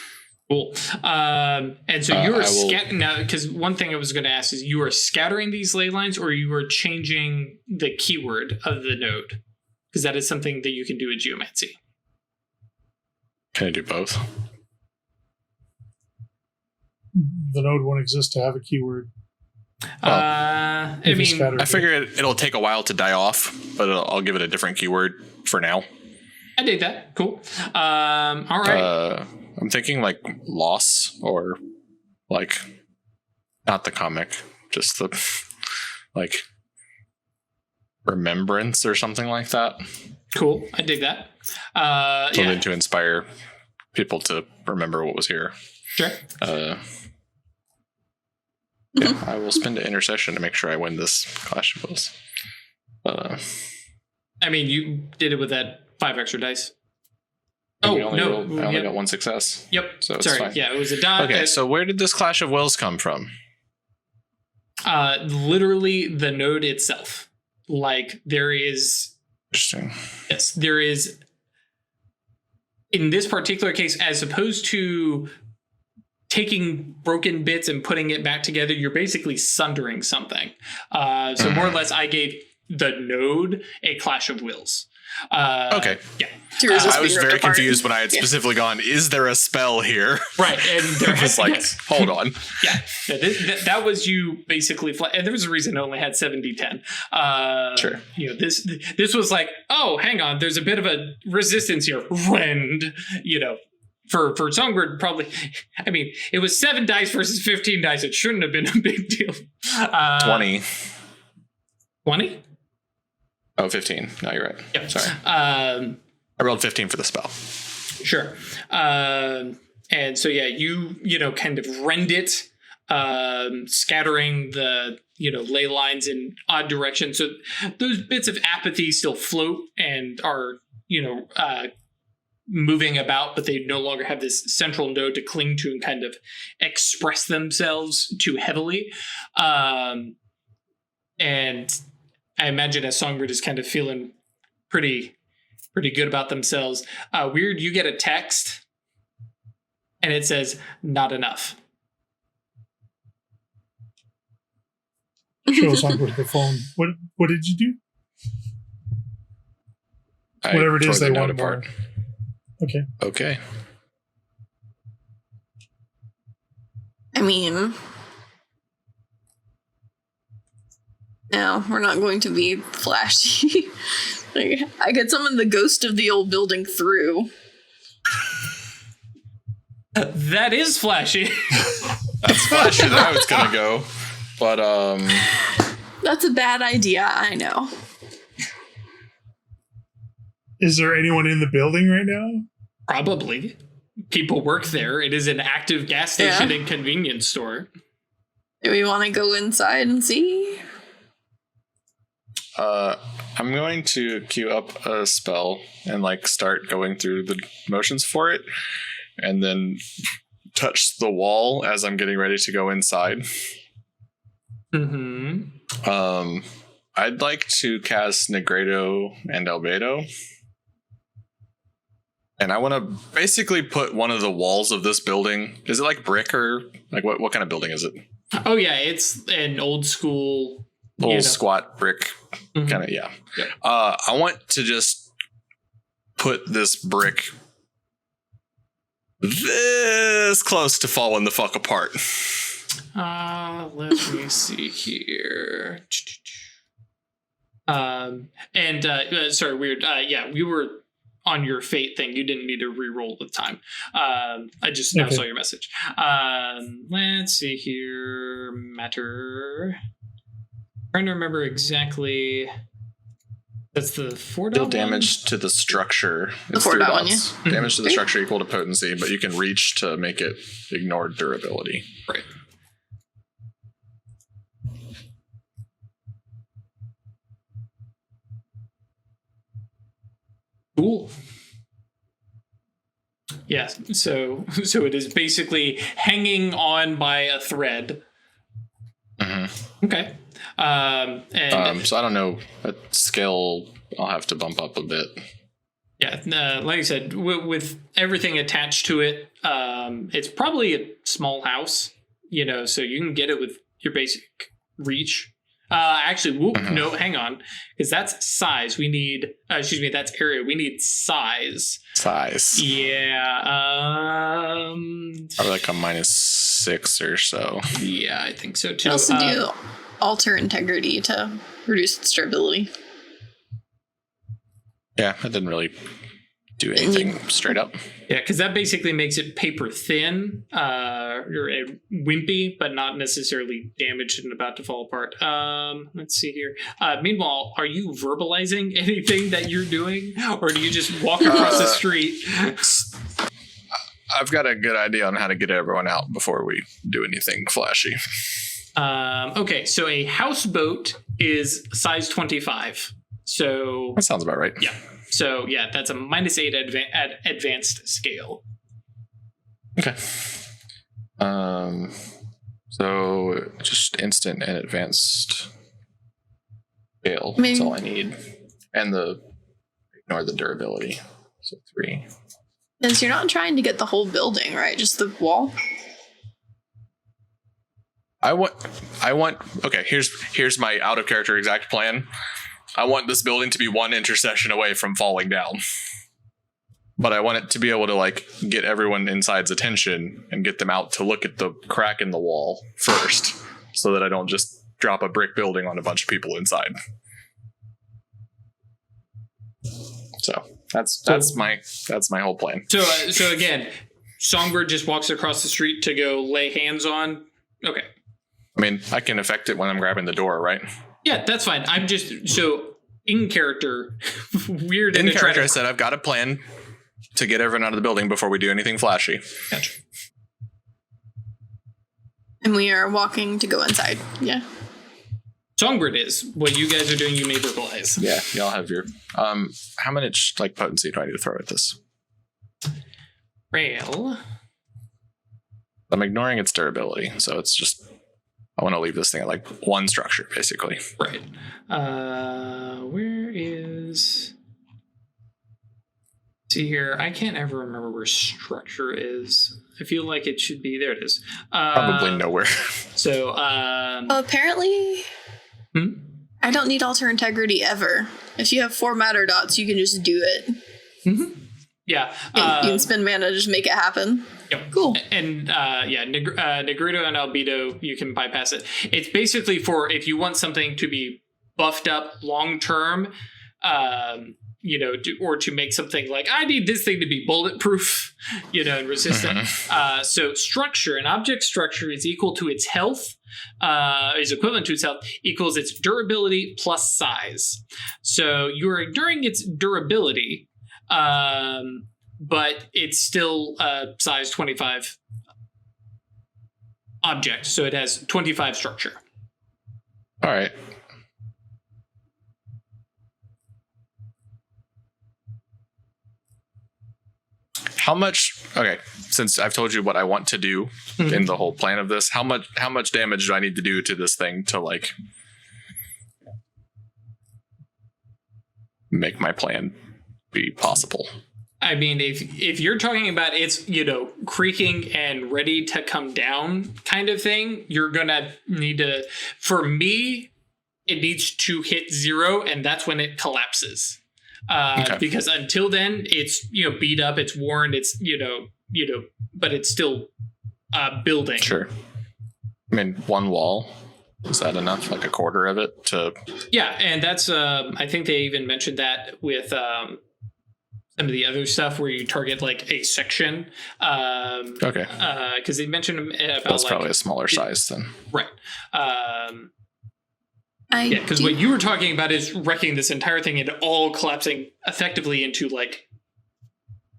Cool. And so you were I will- now, because one thing I was going to ask is you are scattering these ley lines, or you are changing the keyword of the node, because that is something that you can do at Geomancy. Can I do both? The node won't exist to have a keyword. I If you mean, scatter I figure it'll take a while to die off, but I'll give it a different keyword for now. I did that. Cool. All right. I'm thinking like loss, or like not the comic, just the like remembrance or something like that. Cool. I dig that. Something Yeah. to inspire people to remember what was here. Sure. Yeah, I will spend an intercession to make sure I win this Clash of Wills. I mean, you did it with that 5 extra dice. I Oh, only no. got 1 success. Yep. So it's Sorry. fine. Yeah, it was a dot. Okay, so where did this Clash of Wills come from? Literally the node itself. Like there is... Interesting. Yes, there is... In this particular case, as opposed to taking broken bits and putting it back together, you're basically sundering something. So more or less, I gave the node a clash of wills. Okay. Yeah. To resist I was being ripped very apart. confused when I had specifically gone, is there a spell here? Right. And there I was like, hold on. Yeah. That was you basically. And there was a reason it only had 7d10. Sure. You know, this was like, oh, hang on, there's a bit of a resistance here. Rend, you know. For Songbird, probably, I mean, it was 7 dice versus 15 dice. It shouldn't have been a big deal. 20. 20? Oh, 15. No, you're right. Yep. Sorry. I rolled 15 for the spell. Sure. And so, yeah, you know, kind of rend it, scattering the, you know, ley lines in odd directions. So those bits of apathy still float and are, you know, moving about, but they no longer have this central node to cling to and kind of express themselves too heavily. And I imagine as Songbird is kind of feeling pretty good about themselves. Wyrd, you get a text and it says, not enough. Show Songbird the phone. What did you do? Whatever it is tore they the want note apart. more. Okay. Okay. I mean, no, we're not going to be flashy. Like, I could summon the ghost of the old building through. That is flashy. That's flashy that I was going to go. But That's a bad idea, I know. Is there anyone in the building right now? Probably. People work there. It is an active gas station and convenience store. Do we want to go inside and see? I'm going to queue up a spell and like start going through the motions for it, and then touch the wall as I'm getting ready to go inside. Mm-hmm. I'd like to cast Negredo and Albedo. And I want to basically put one of the walls of this building. Is it like brick or like what kind of building is it? Oh yeah, it's an old school, squat brick kind of. Yeah. Yep. I want to just put this brick this close to falling the fuck apart. Let me see here. Sorry, Wyrd. Yeah, we were on your fate thing. You didn't need to re-roll the time. I just now saw your message. Let's see here. Matter. Trying to remember exactly. That's the 4 Deal damage to the structure. The 4 one, yeah. Damage to the structure equal to potency, but you can reach to make it ignore durability. Right. Cool. Yeah, so it is basically hanging on by a thread. Mm-hmm. Okay. So I don't know. A scale I'll have to bump up a bit. Yeah, like I said, with everything attached to it, it's probably a small house, so you can get it with your basic reach. No, hang on, because that's size. We need, that's area. We need size. Size. Yeah. Probably like a -6 or so. Yeah, I think so too. We also do alter integrity to reduce its durability. Yeah, that didn't really do anything straight up. Yeah, because that basically makes it paper thin, or wimpy, but not necessarily damaged and about to fall apart. Let's see here. Meanwhile, are you verbalizing anything that you're doing, or do you just walk across the street? I've got a good idea on how to get everyone out before we do anything flashy. Okay, so a houseboat is size 25. So that sounds about right. Yeah. So yeah, that's a -8 advanced scale. Okay. So just instant and advanced scale. That's all I need, and ignore the durability. So 3. Because you're not trying to get the whole building, right? Just the wall. I want. Okay, here's my out of character exact plan. I want this building to be 1 intercession away from falling down. But I want it to be able to like get everyone inside's attention and get them out to look at the crack in the wall first, so that I don't just drop a brick building on a bunch of people inside. So that's my whole plan. So again, Songbird just walks across the street to go lay hands on. Okay. I mean, I can affect it when I'm grabbing the door, right? Yeah, that's fine. I'm just in character, Wyrd. In character, I said I've got a plan to get everyone out of the building before we do anything flashy. Gotcha. And we are walking to go inside. Yeah. Songbird is what you guys are doing. You may verbalize. Yeah, y'all have your. How much potency do I need to throw at this? Rail. I'm ignoring its durability, so it's just. I want to leave this thing at like 1 structure, basically. Right. Where is... See here, I can't ever remember where structure is. I feel like it should be... There it is. Probably nowhere. So, apparently... I don't need alter integrity ever. If you have 4 matter dots, you can just do it. Mm-hmm. Yeah. You can spend mana to just make it happen. Yep. Cool. And Negredo and Albedo, you can bypass it. It's basically for if you want something to be buffed up long term, or to make something like, I need this thing to be bulletproof, and resistant. So structure, an object structure is equal to its health, is equivalent to its health, equals its durability plus size. So you're ignoring its durability, but it's still size 25 object. So it has 25 structure. All right. How much? Okay, since I've told you what I want to do in the whole plan of this, how much damage do I need to do to this thing to like make my plan be possible? I mean, if you're talking about it's, creaking and ready to come down kind of thing, you're going to need to, for me, it needs to hit 0 and that's when it collapses. Okay. Because until then it's, beat up, it's worn, it's, but it's still building. Sure. I mean, one wall, is that enough? Like a quarter of it to... Yeah. And that's, I think they even mentioned that with, some of the other stuff where you target like a section. Okay. Because they mentioned about that's probably a smaller size then. Right. Because what you were talking about is wrecking this entire thing and all collapsing effectively into like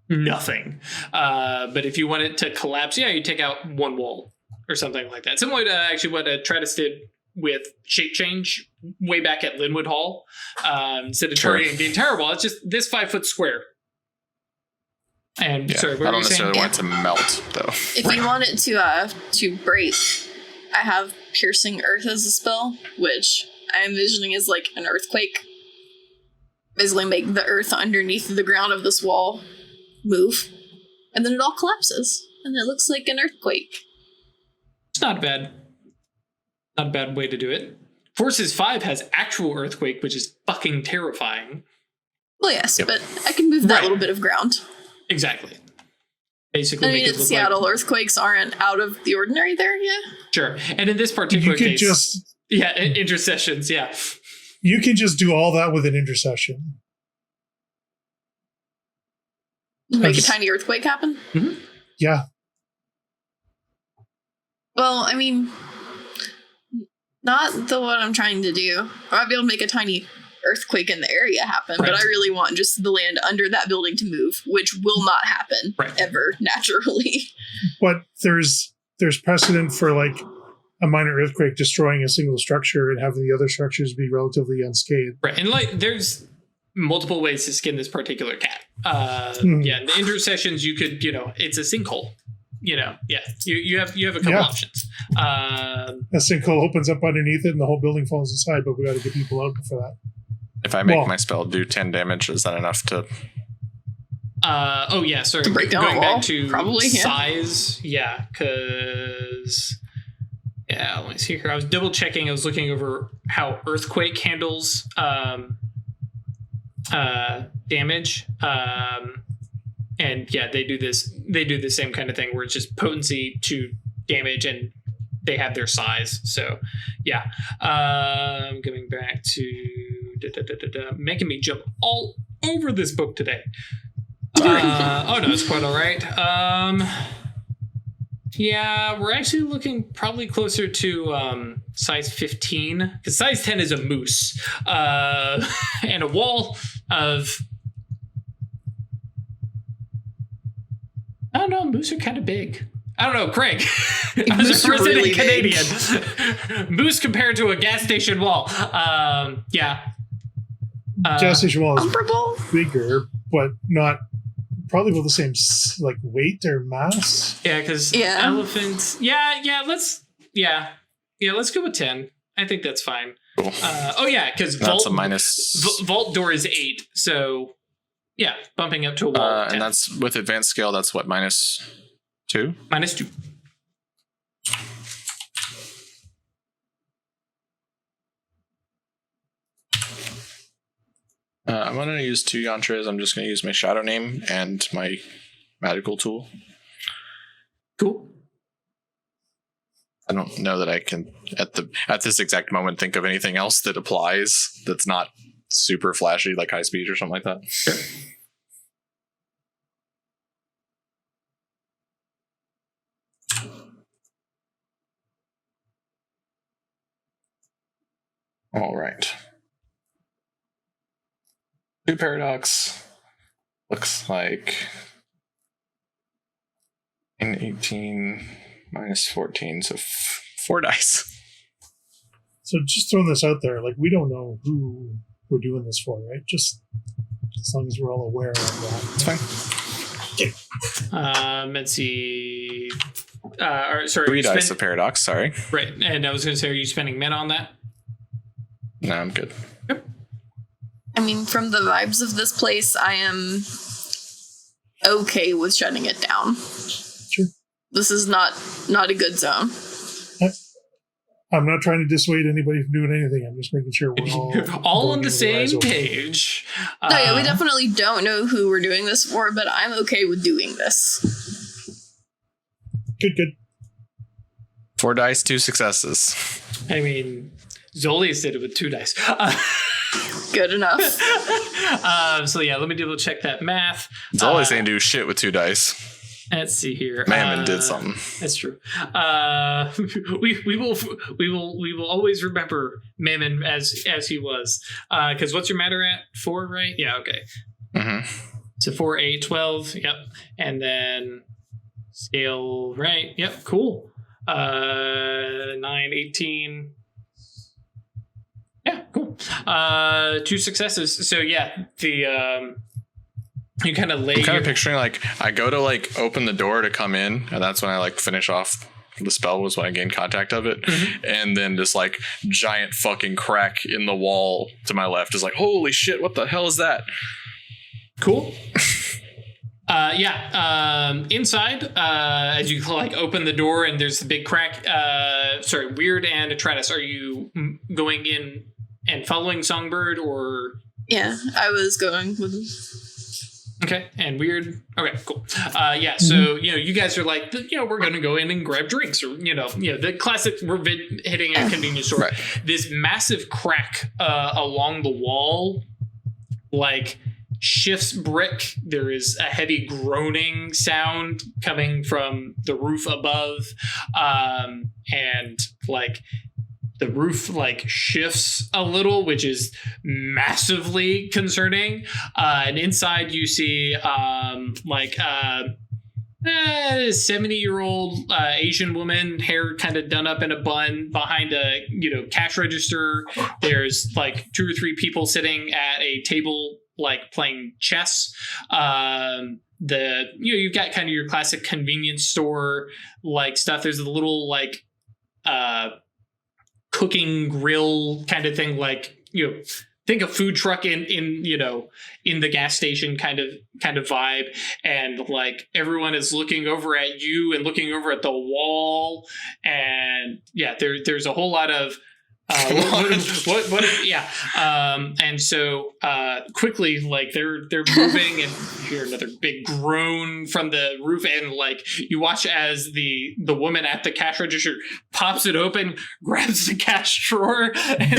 nothing. But if you want it to collapse, you take out one wall or something like that. Similar to actually what Tratus did with shape change way back at Linwood Hall. Instead of targeting the entire wall, it's just this 5-foot square. And sorry, what I don't necessarily want it to melt, though. If you want it to break, I have Piercing Earth as a spell, which I am envisioning as like an earthquake. Basically make the earth underneath the ground of this wall move, and then it all collapses, and it looks like an earthquake. It's not bad. Not a bad way to do it. Forces 5 has actual earthquake, which is fucking terrifying. Well, yes, but I can move that little bit of ground. Exactly. Basically, I mean, Seattle earthquakes aren't out of the ordinary there, Sure. And in this particular case, intercessions, You can just do all that with an intercession. Make a tiny earthquake happen? Mm-hmm. Yeah. Well, I mean, not what I'm trying to do. I might be able to make a tiny earthquake in the area happen, but I really want just the land under that building to move, which will not happen ever naturally. But there's precedent for like a minor earthquake destroying a single structure and having the other structures be relatively unscathed. Right, and like there's multiple ways to skin this particular cat. In the intercessions you could, it's a sinkhole. You have a couple options. A sinkhole opens up underneath it and the whole building falls inside, but we got to get people out for that. If I make my spell do 10 damage, is that enough to... sorry. To break down going a wall? Back to Probably, size, because... let me see here. I was double checking. I was looking over how Earthquake handles damage. And they do this. They do the same kind of thing where it's just potency to damage, and they have their size. So, I'm going back to making me jump all over this book today. No, it's quite all right. We're actually looking probably closer to size 15, because size 10 is a moose, and a wall of... I don't know, moose are kind of big. I don't know, Craig. As a resident really Canadian, moose compared to a gas station wall. Gas station wall is comparable, bigger, but not probably with the same like weight or mass. Yeah, because elephants. Let's go with 10. I think that's fine. Cool. Because vault door is 8, so bumping up to a wall. And that's with advanced scale. That's what, -2? -2. I'm going to use 2 yantras. I'm just going to use my shadow name and my magical tool. Cool. I don't know that I can at this exact moment think of anything else that applies that's not super flashy, like high speed or something like that. Sure. All right. 2 paradox. Looks like in 18 minus 14, so 4 dice. So just throwing this out there, like we don't know who we're doing this for, right? Just as long as we're all aware of that. It's fine. Let's see. Sorry. 3 dice of paradox, sorry. Right. And I was going to say, are you spending mana on that? No, I'm good. Yep. I mean, from the vibes of this place, I am okay with shutting it down. Sure. This is not a good zone. I'm not trying to dissuade anybody from doing anything. I'm just making sure we're all on going the in with our eyes same open. page. No, yeah, we definitely don't know who we're doing this for, but I'm okay with doing this. Good. 4 dice, 2 successes. I mean, Zolius did it with 2 dice. Good enough. So yeah, let me double check that math. Zolius ain't do shit with 2 dice. Let's see here. Mammon did something. That's true. We will always remember Mammon as he was. Because what's your matter at? 4, right? Yeah. Okay. Mm-hmm. So 4, 8, 12. Yep. And then scale. Right. Yep. Cool. 9, 18. Yeah. Cool. 2 successes. So yeah, the you kind of lay. I'm kind of picturing like I go to like open the door to come in, and that's when I like finish off the spell was when I gained contact of it, and then this like giant fucking crack in the wall to my left is like, holy shit, what the hell is that? Cool. Inside, as you like open the door and there's the big crack. Sorry, Wyrd and Atratus, are you going in and following Songbird or? Yeah, I was going with him. Okay, and Wyrd. Okay, cool. So you guys are like, we're going to go in and grab drinks, or the classic. We're hitting a convenience store. Right. This massive crack along the wall, like shifts brick. There is a heavy groaning sound coming from the roof above, and like. The roof like shifts a little, which is massively concerning. And inside you see 70-year-old Asian woman, hair kind of done up in a bun behind a cash register. There's like 2 or 3 people sitting at a table like playing chess. You've got kind of your classic convenience store like stuff. There's a little like cooking grill kind of thing, like think a food truck in the gas station kind of vibe, and like everyone is looking over at you and looking over at the wall, and there's a whole lot of and so quickly like they're moving, and you hear another big groan from the roof, and like you watch as the woman at the cash register pops it open, grabs the cash drawer, and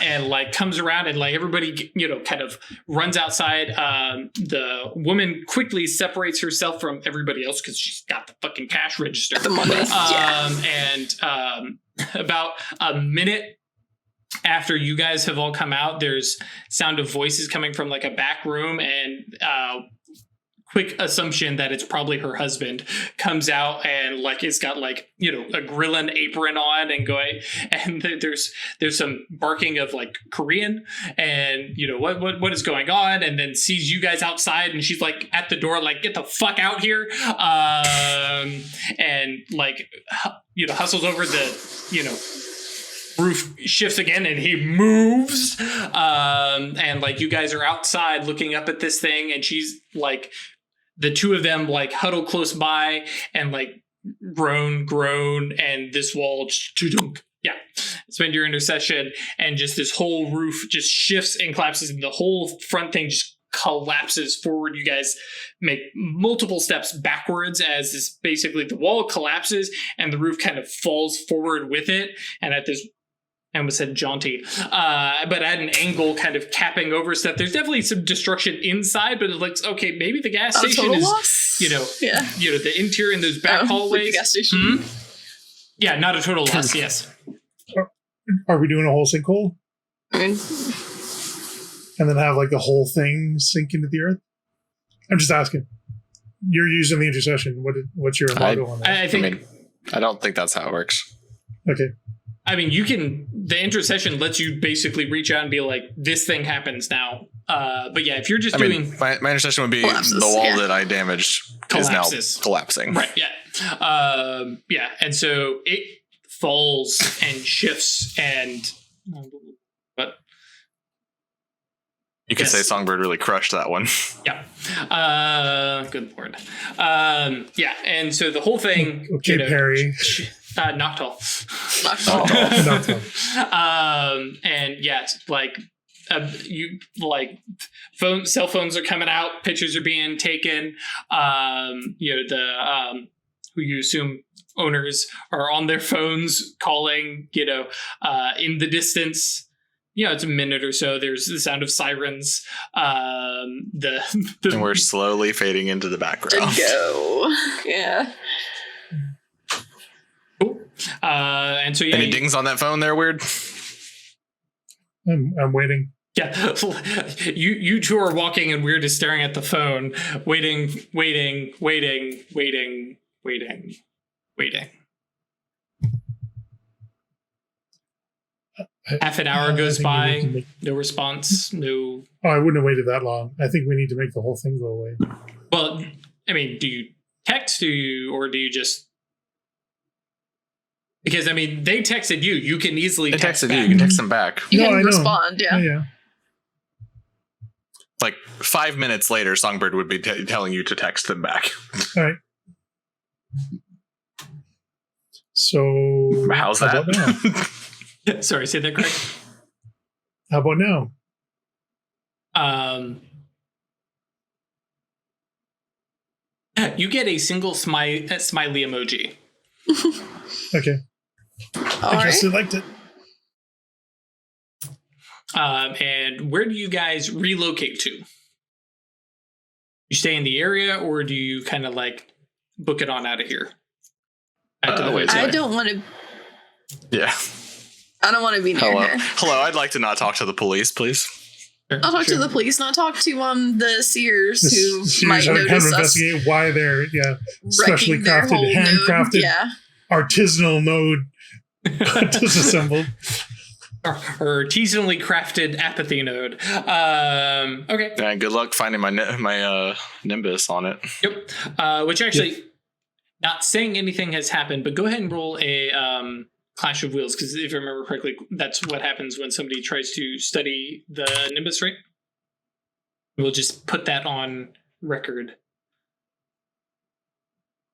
and like comes around, and like everybody kind of runs outside. The woman quickly separates herself from everybody else because she's got the fucking cash register. The money. About a minute after you guys have all come out, there's sound of voices coming from like a back room, and quick assumption that it's probably her husband comes out, and like it's got like a grilling apron on and going, and there's some barking of like Korean, and what is going on, and then sees you guys outside, and she's like at the door like, get the fuck out here, and like hustles over the roof, shifts again, and he moves, and like you guys are outside looking up at this thing, and she's like, the 2 of them like huddle close by and like groan, and this wall spend your intercession, and just this whole roof just shifts and collapses, and the whole front thing just collapses forward. You guys make multiple steps backwards as this basically the wall collapses and the roof kind of falls forward with it, and I almost said jaunty, but at an angle kind of capping over stuff. There's definitely some destruction inside, but it looks okay. Maybe the gas station is, loss? The interior in those back hallways. Like the gas station. Hmm? Yeah, not a total loss. Yes. Are we doing a whole sinkhole? I mean, And then have like the whole thing sink into the earth? I'm just asking. You're using the intercession. What's your motto on that? I don't think that's how it works. Okay. I mean, the intercession lets you basically reach out and be like, this thing happens now. But yeah, if you're just my intercession would be collapses, the wall that I damaged collapses. is now collapsing. Right, yeah. Yeah, and so it falls and shifts and... But you could say Songbird really crushed that one. yeah. Good lord. Yeah, and so the whole thing... Okay, Perry. Noctol. And yeah, it's like cell phones are coming out, pictures are being taken. Who you assume owners are on their phones calling. In the distance. It's a minute or so. There's the sound of sirens. And we're slowly fading into the background. To go. Yeah. Cool. And so any dings on that phone there, Wyrd? I'm waiting. Yeah, you two are walking and Wyrd is staring at the phone, waiting. Half an hour goes by, no response, no... Oh, I wouldn't have waited that long. I think we need to make the whole thing go away. Well, I mean, do you text, or do you just... Because, they texted you. You can easily text back. You can text them back. You can respond, yeah. Like 5 minutes later, Songbird would be telling you to text them back. All right. So... How's that? Sorry, say that correct. How about now? You get a single smiley emoji. Okay. I guess they liked it. And where do you guys relocate to? You stay in the area, or do you kind of book it on out of here? I don't want to. Yeah. I don't want to be near her. Hello, I'd like to not talk to the police, please. I'll talk to the police, not talk to the Seers who might kind of notice us investigate why they're specially crafted, handcrafted, artisanal node disassembled. Artisanally crafted apathy node. Okay. Yeah, good luck finding my Nimbus on it. Yep. Which actually, not saying anything has happened, but go ahead and roll a Clash of Wheels, because if I remember correctly, that's what happens when somebody tries to study the Nimbus, right? We'll just put that on record.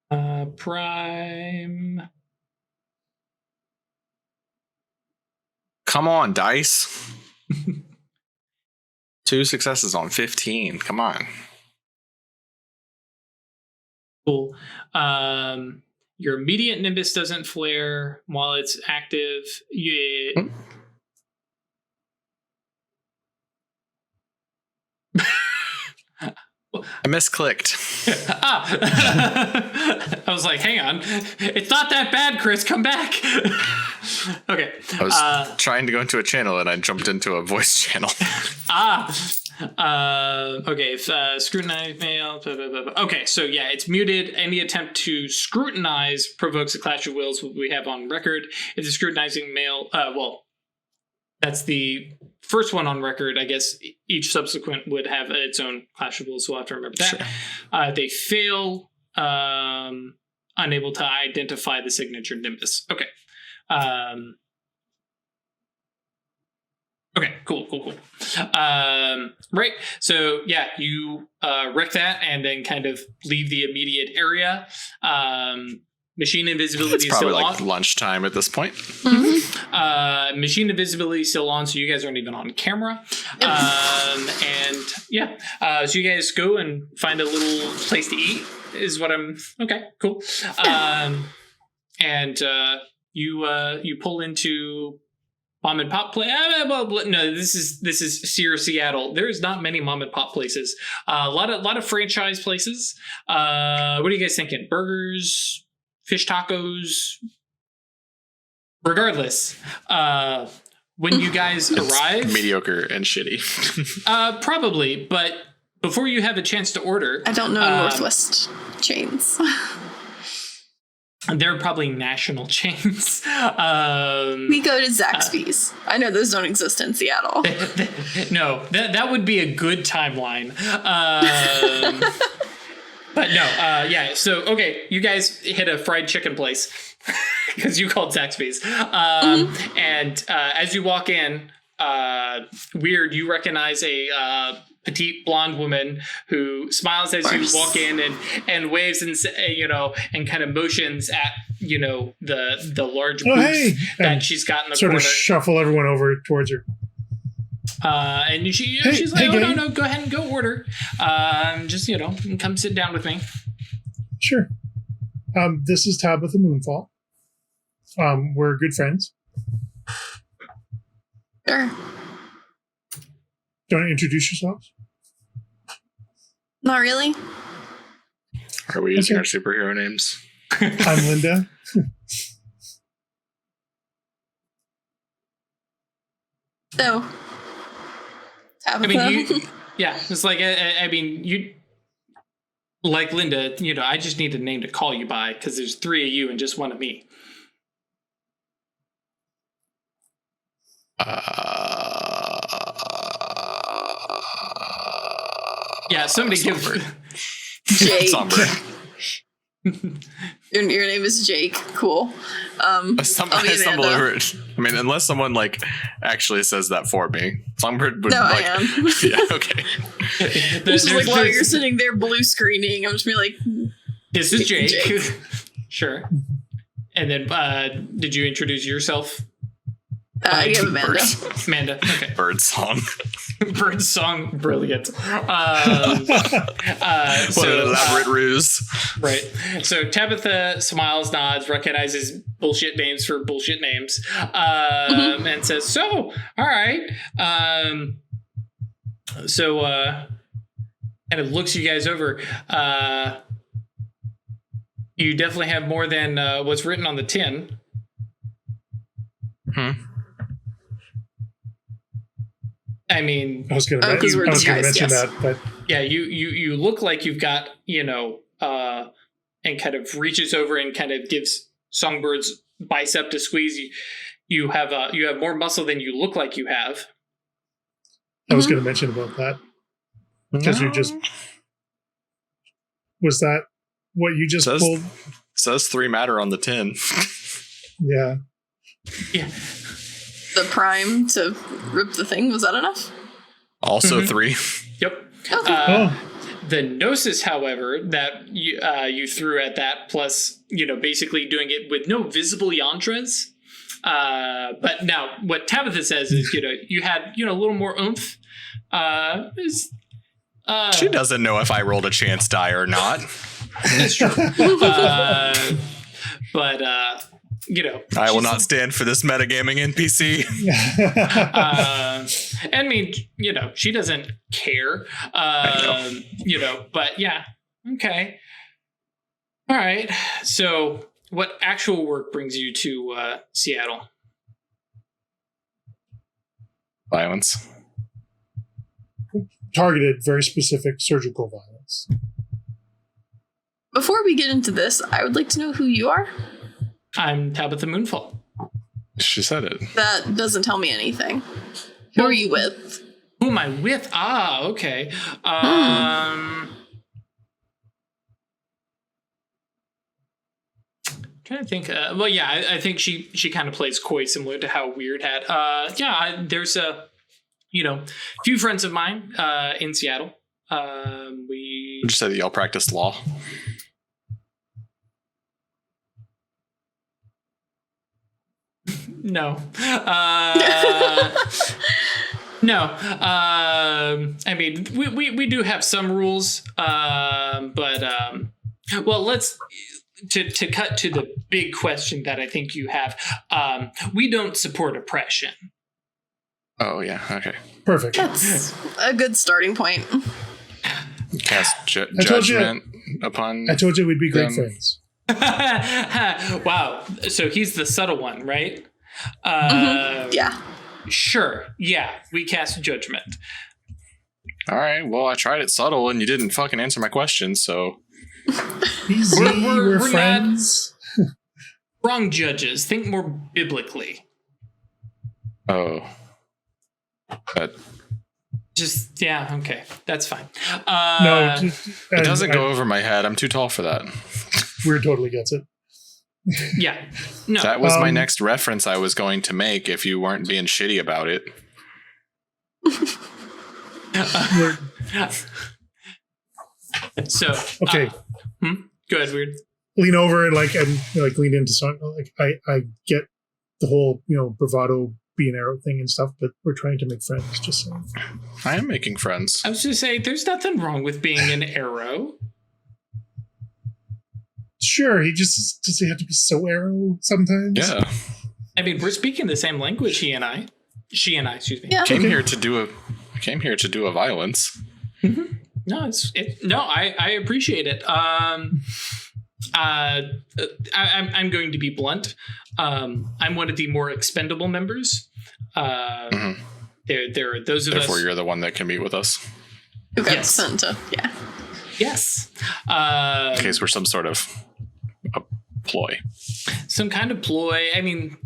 Prime. Come on, dice. 2 successes on 15. Come on. Cool. Your immediate Nimbus doesn't flare while it's active. I misclicked. I was like, hang on. It's not that bad, Chris. Come back. Okay. I was trying to go into a channel and I jumped into a voice channel. Okay. Scrutinize mail. Blah, blah, blah, blah. Okay, so yeah, it's muted. Any attempt to scrutinize provokes a clash of wills, what we have on record. It's a scrutinizing mail. That's the first one on record. I guess each subsequent would have its own clash of wills, so we'll have to remember that. Sure. They fail, unable to identify the signature Nimbus. Okay. Okay, cool. Right, so yeah, you wreck that and then kind of leave the immediate area. Machine invisibility is still on. It's probably lunchtime at this point. Mm-hmm. Machine invisibility is still on, so you guys aren't even on camera. And yeah, so you guys go and find a little place to eat is what I'm... Okay, cool. And you pull into... mom and pop place. Well, no, this is Seer, Seattle. There's not many mom and pop places. A lot of franchise places. What are you guys thinking? Burgers, fish tacos. Regardless, when you guys arrive, mediocre and shitty. probably. But before you have a chance to order, I don't know Northwest chains. They're probably national chains. We go to Zaxby's. I know those don't exist in Seattle. No, that would be a good timeline. But no, yeah. So, okay, you guys hit a fried chicken place because you called Zaxby's. And as you walk in, Wyrd, you recognize a petite blonde woman who smiles as you walk in and waves and and kind of motions at the large booth that she's got in the corner. Sort of shuffle everyone over towards her. And she's like, no, go ahead and go order. Just come sit down with me. Sure. This is Tabitha Moonfall. We're good friends. Sure. Do you want to introduce yourselves? Not really. Are we using our superhero names? I'm Linda. So, Tabitha. I mean, it's like, I mean, you, like Linda, I just need a name to call you by because there's 3 of you and just 1 of me. Yeah, somebody give Jake. Somber. Your name is Jake. Cool. I stumble over it. I mean, unless someone actually says that for me, Songbird would. No, I am. Yeah, okay. This is while you're sitting there blue screening, I'm just be like, "This is Jake." Sure. And then, did you introduce yourself? I gave Amanda. Amanda. Okay. Bird song. Bird song. Brilliant. What an elaborate ruse. Right. So Tabitha smiles, nods, recognizes bullshit names for bullshit names, and says, "So, all right." And it looks you guys over. You definitely have more than what's written on the tin. I mean, I was going to mention that, but yeah, you look like you've got, and kind of reaches over and kind of gives Songbird's bicep to squeeze. You have more muscle than you look like you have. I was going to mention about that because was that what you just pulled? Says 3 matter on the tin. Yeah. Yeah. The prime to rip the thing, was that enough? Also 3. Yep. Okay. The gnosis, however, that you threw at that, plus basically doing it with no visible yantras. But now what Tabitha says is you had a little more oomph. She doesn't know if I rolled a chance die or not. That's true. But I will not stand for this metagaming NPC. I mean, she doesn't care. But yeah, okay, all right. So, what actual work brings you to Seattle? Violence. Targeted, very specific surgical violence. Before we get into this, I would like to know who you are. I'm Tabitha Moonfall. She said it. That doesn't tell me anything. Who are you with? Who am I with? Ah, okay. Trying to think. Well, yeah, I think she kind of plays coy, similar to how Wyrd had. There's a few friends of mine in Seattle. Would you say that y'all practice law? No. No. I mean, we do have some rules, but well, let's to cut to the big question that I think you have, we don't support oppression. Oh, yeah. Okay. Perfect. That's a good starting point. Cast I told you- judgment upon. I told you we'd be great them. friends. Wow. So he's the subtle one, right? Yeah. Sure. Yeah. We cast judgment. All right. Well, I tried it subtle, and you didn't fucking answer my question. So Easy, we're we're friends. Wrong judges. Think more biblically. oh, but Just yeah. Okay. That's fine. No, it doesn't go over my head. I'm too tall for that. Weird totally gets it. Yeah. No. That was my next reference I was going to make. If you weren't being shitty about it. So Okay. Go ahead, Wyrd. Lean over and lean into something. Like I get the whole bravado being arrow thing and stuff, but we're trying to make friends. Just saying. I am making friends. I was just saying, there's nothing wrong with being an arrow. Sure, does he have to be so arrow sometimes? Yeah. I mean, we're speaking the same language. She and I, excuse me. Yeah. Came here to do a violence. Mm-hmm. No, I appreciate it. I'm going to be blunt. I'm one of the more expendable members. There are those of us. Therefore, you're the one that can meet with us. Who got Yes. sent to? Yeah. Yes. In case we're some sort of a ploy. Some kind of ploy. I mean,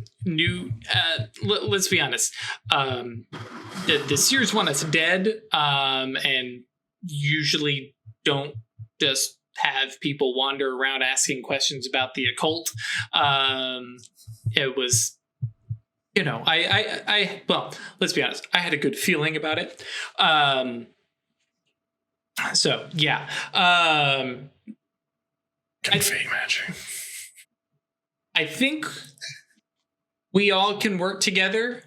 let's be honest. The Seers want us dead, and usually don't just have people wander around asking questions about the occult. It was, well, let's be honest. I had a good feeling about it. So yeah. Confetti magic. I think we all can work together.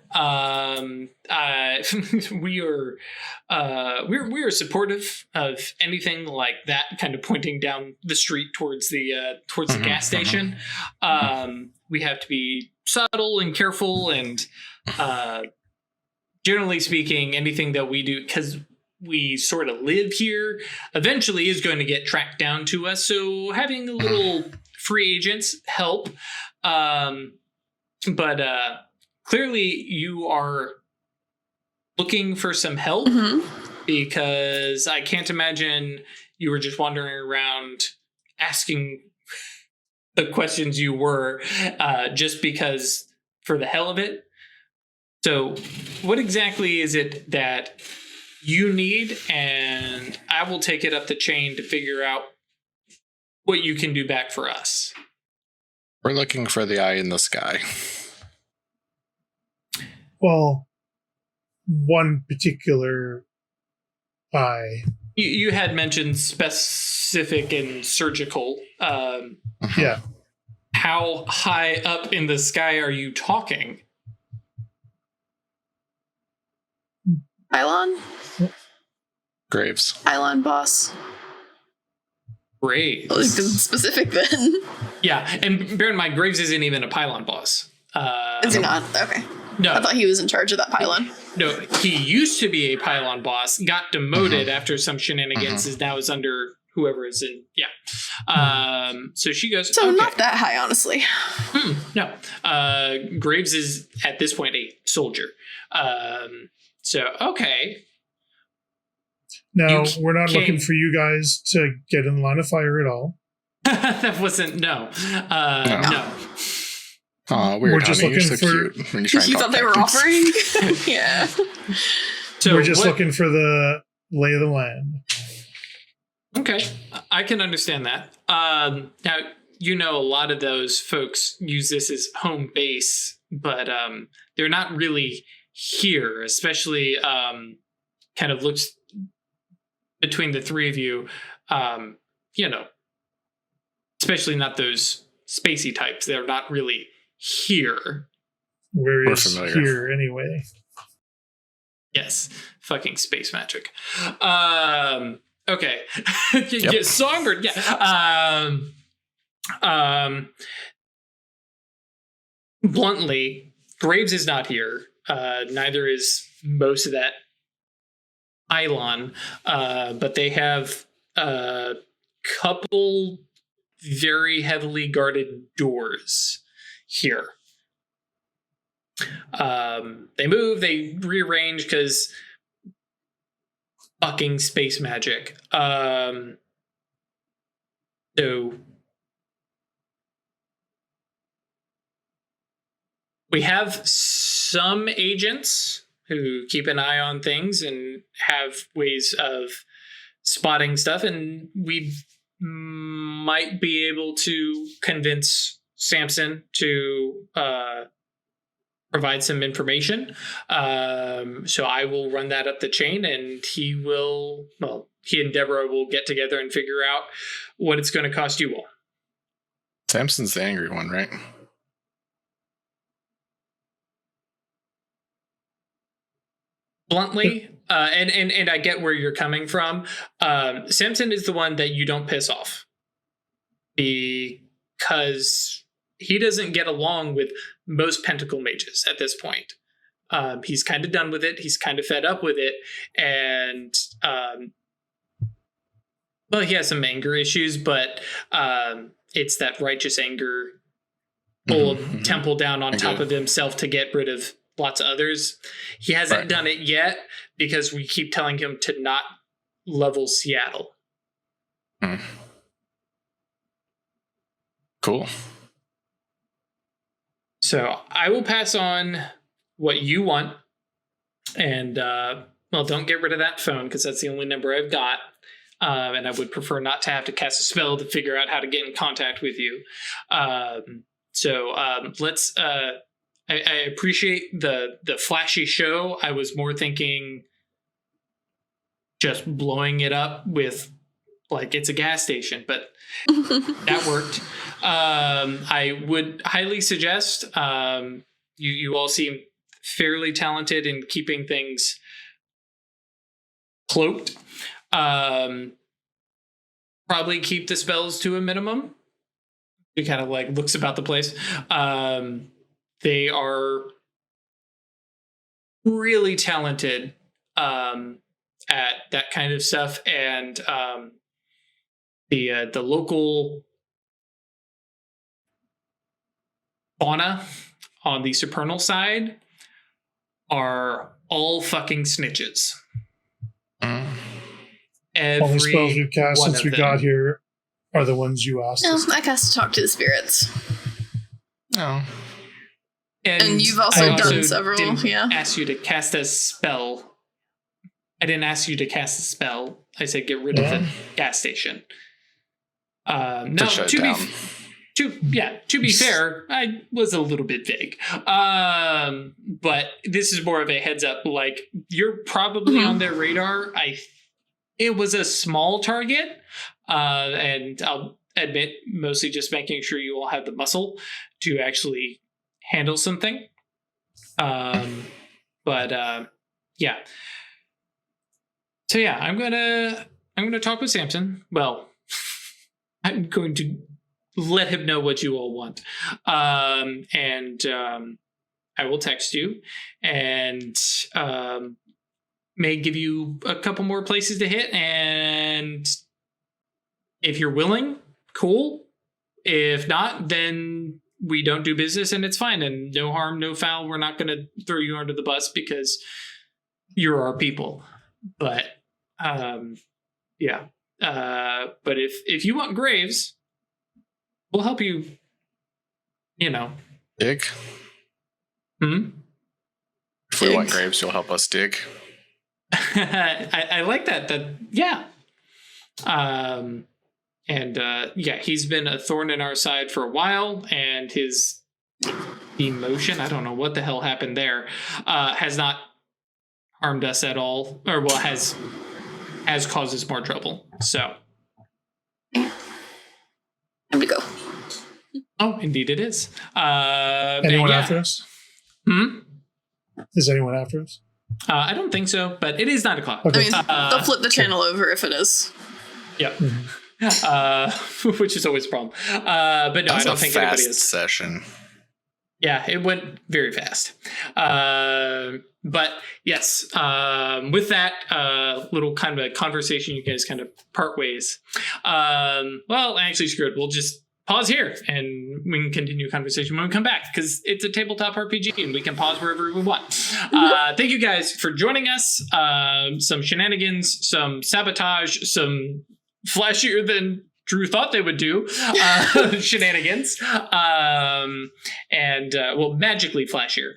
We're supportive of anything like that, kind of pointing down the street towards the gas station. We have to be subtle and careful, and generally speaking, anything that we do, because we sort of live here, eventually is going to get tracked down to us. So having a little free agents help. But clearly you are looking for some help, because I can't imagine you were just wandering around asking the questions you were just because for the hell of it. So what exactly is it that you need? And I will take it up the chain to figure out what you can do back for us. We're looking for the eye in the sky. Well, one particular eye. You had mentioned specific and surgical. Yeah. How high up in the sky are you talking? Pylon? Graves. Pylon boss. Graves. Well, it's specific then. Yeah, and bear in mind, Graves isn't even a pylon boss. Is he not? Okay. No. I thought he was in charge of that pylon. No, he used to be a pylon boss, got demoted after some shenanigans, is now is under whoever is in. Yeah. So she goes, So okay. not that high, honestly. No. Graves is at this point a soldier. So, okay. Now, You we're not came- looking for you guys to get in the line of fire at all. That wasn't, no. No. Aw, weird, We're just honey. You're looking so for- cute. When you try and You talk thought they were backwards. offering? Yeah. So We're just what- looking for the lay of the land. Okay, I can understand that. Now, a lot of those folks use this as home base, but they're not really here, especially kind of looks between the three of you, especially not those spacey types. They're not really here. Where We're is familiar. here anyway? Yes, fucking space magic. Okay. Yeah, Songbird, yeah. Bluntly, Graves is not here. Neither is most of that pylon, but they have a couple very heavily guarded doors here. They move, they rearrange because fucking space magic. So we have some agents who keep an eye on things and have ways of spotting stuff, and we might be able to convince Samson to provide some information. So I will run that up the chain, and he and Deborah will get together and figure out what it's going to cost you all. Samson's the angry one, right? Bluntly, and I get where you're coming from. Samson is the one that you don't piss off because he doesn't get along with most pentacle mages at this point. He's kind of done with it. He's kind of fed up with it. And, well, he has some anger issues, but it's that righteous anger, pull a temple down on top of himself to get rid of lots of others. He hasn't done it yet because we keep telling him to not level Seattle. Cool. So I will pass on what you want, and don't get rid of that phone because that's the only number I've got, and I would prefer not to have to cast a spell to figure out how to get in contact with you. Let's. I appreciate the flashy show. I was more thinking just blowing it up with like it's a gas station, but that worked. I would highly suggest you all seem fairly talented in keeping things cloaked. Probably keep the spells to a minimum. He kind of like looks about the place. They are really talented at that kind of stuff, and the local fauna on the supernal side are all fucking snitches. All the spells we've cast since we got here are the ones you asked. No, I cast Talk to the Spirits. Oh. And you've also done several, didn't ask you to cast a spell. I didn't ask you to cast a spell. I said get rid of the gas station. To be fair, I was a little bit vague. But this is more of a heads up. Like, you're probably on their radar. It was a small target, and I'll admit, mostly just making sure you all have the muscle to actually handle something. Yeah. So yeah, I'm gonna talk with Samson. Well, I'm going to let him know what you all want. And I will text you and may give you a couple more places to hit. And if you're willing, cool. If not, then we don't do business and it's fine. And no harm, no foul. We're not going to throw you under the bus because you're our people. But yeah. But if you want Graves, we'll help you, dig. If we want Graves, you'll help us dig. I like that. Yeah. He's been a thorn in our side for a while, and his emotion, I don't know what the hell happened there, has not harmed us at all, or has caused us more trouble. So. Time to go. Oh, indeed it is. Anyone after us? Is anyone after us? I don't think so, but it is 9:00. Okay. I mean, they'll flip the channel over if it is. Yep. which is always a problem. But no, I don't think anybody is. Session. Yeah, it went very fast. But yes, with that little kind of a conversation, you guys kind of part ways. Well, actually, screw it. We'll just pause here and we can continue a conversation when we come back because it's a tabletop RPG and we can pause wherever we want. Thank you guys for joining us. Some shenanigans, some sabotage, some flashier than Drew thought they would do shenanigans, and magically flashier.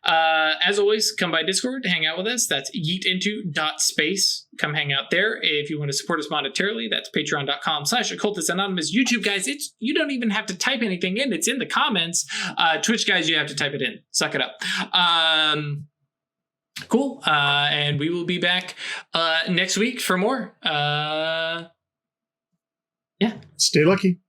As always, come by Discord, hang out with us. That's yeetinto.space. Come hang out there. If you want to support us monetarily, that's patreon.com/occultists anonymous. YouTube guys, you don't even have to type anything in. It's in the comments. Twitch guys, you have to type it in. Suck it up. Cool. And we will be back next week for more. Stay lucky.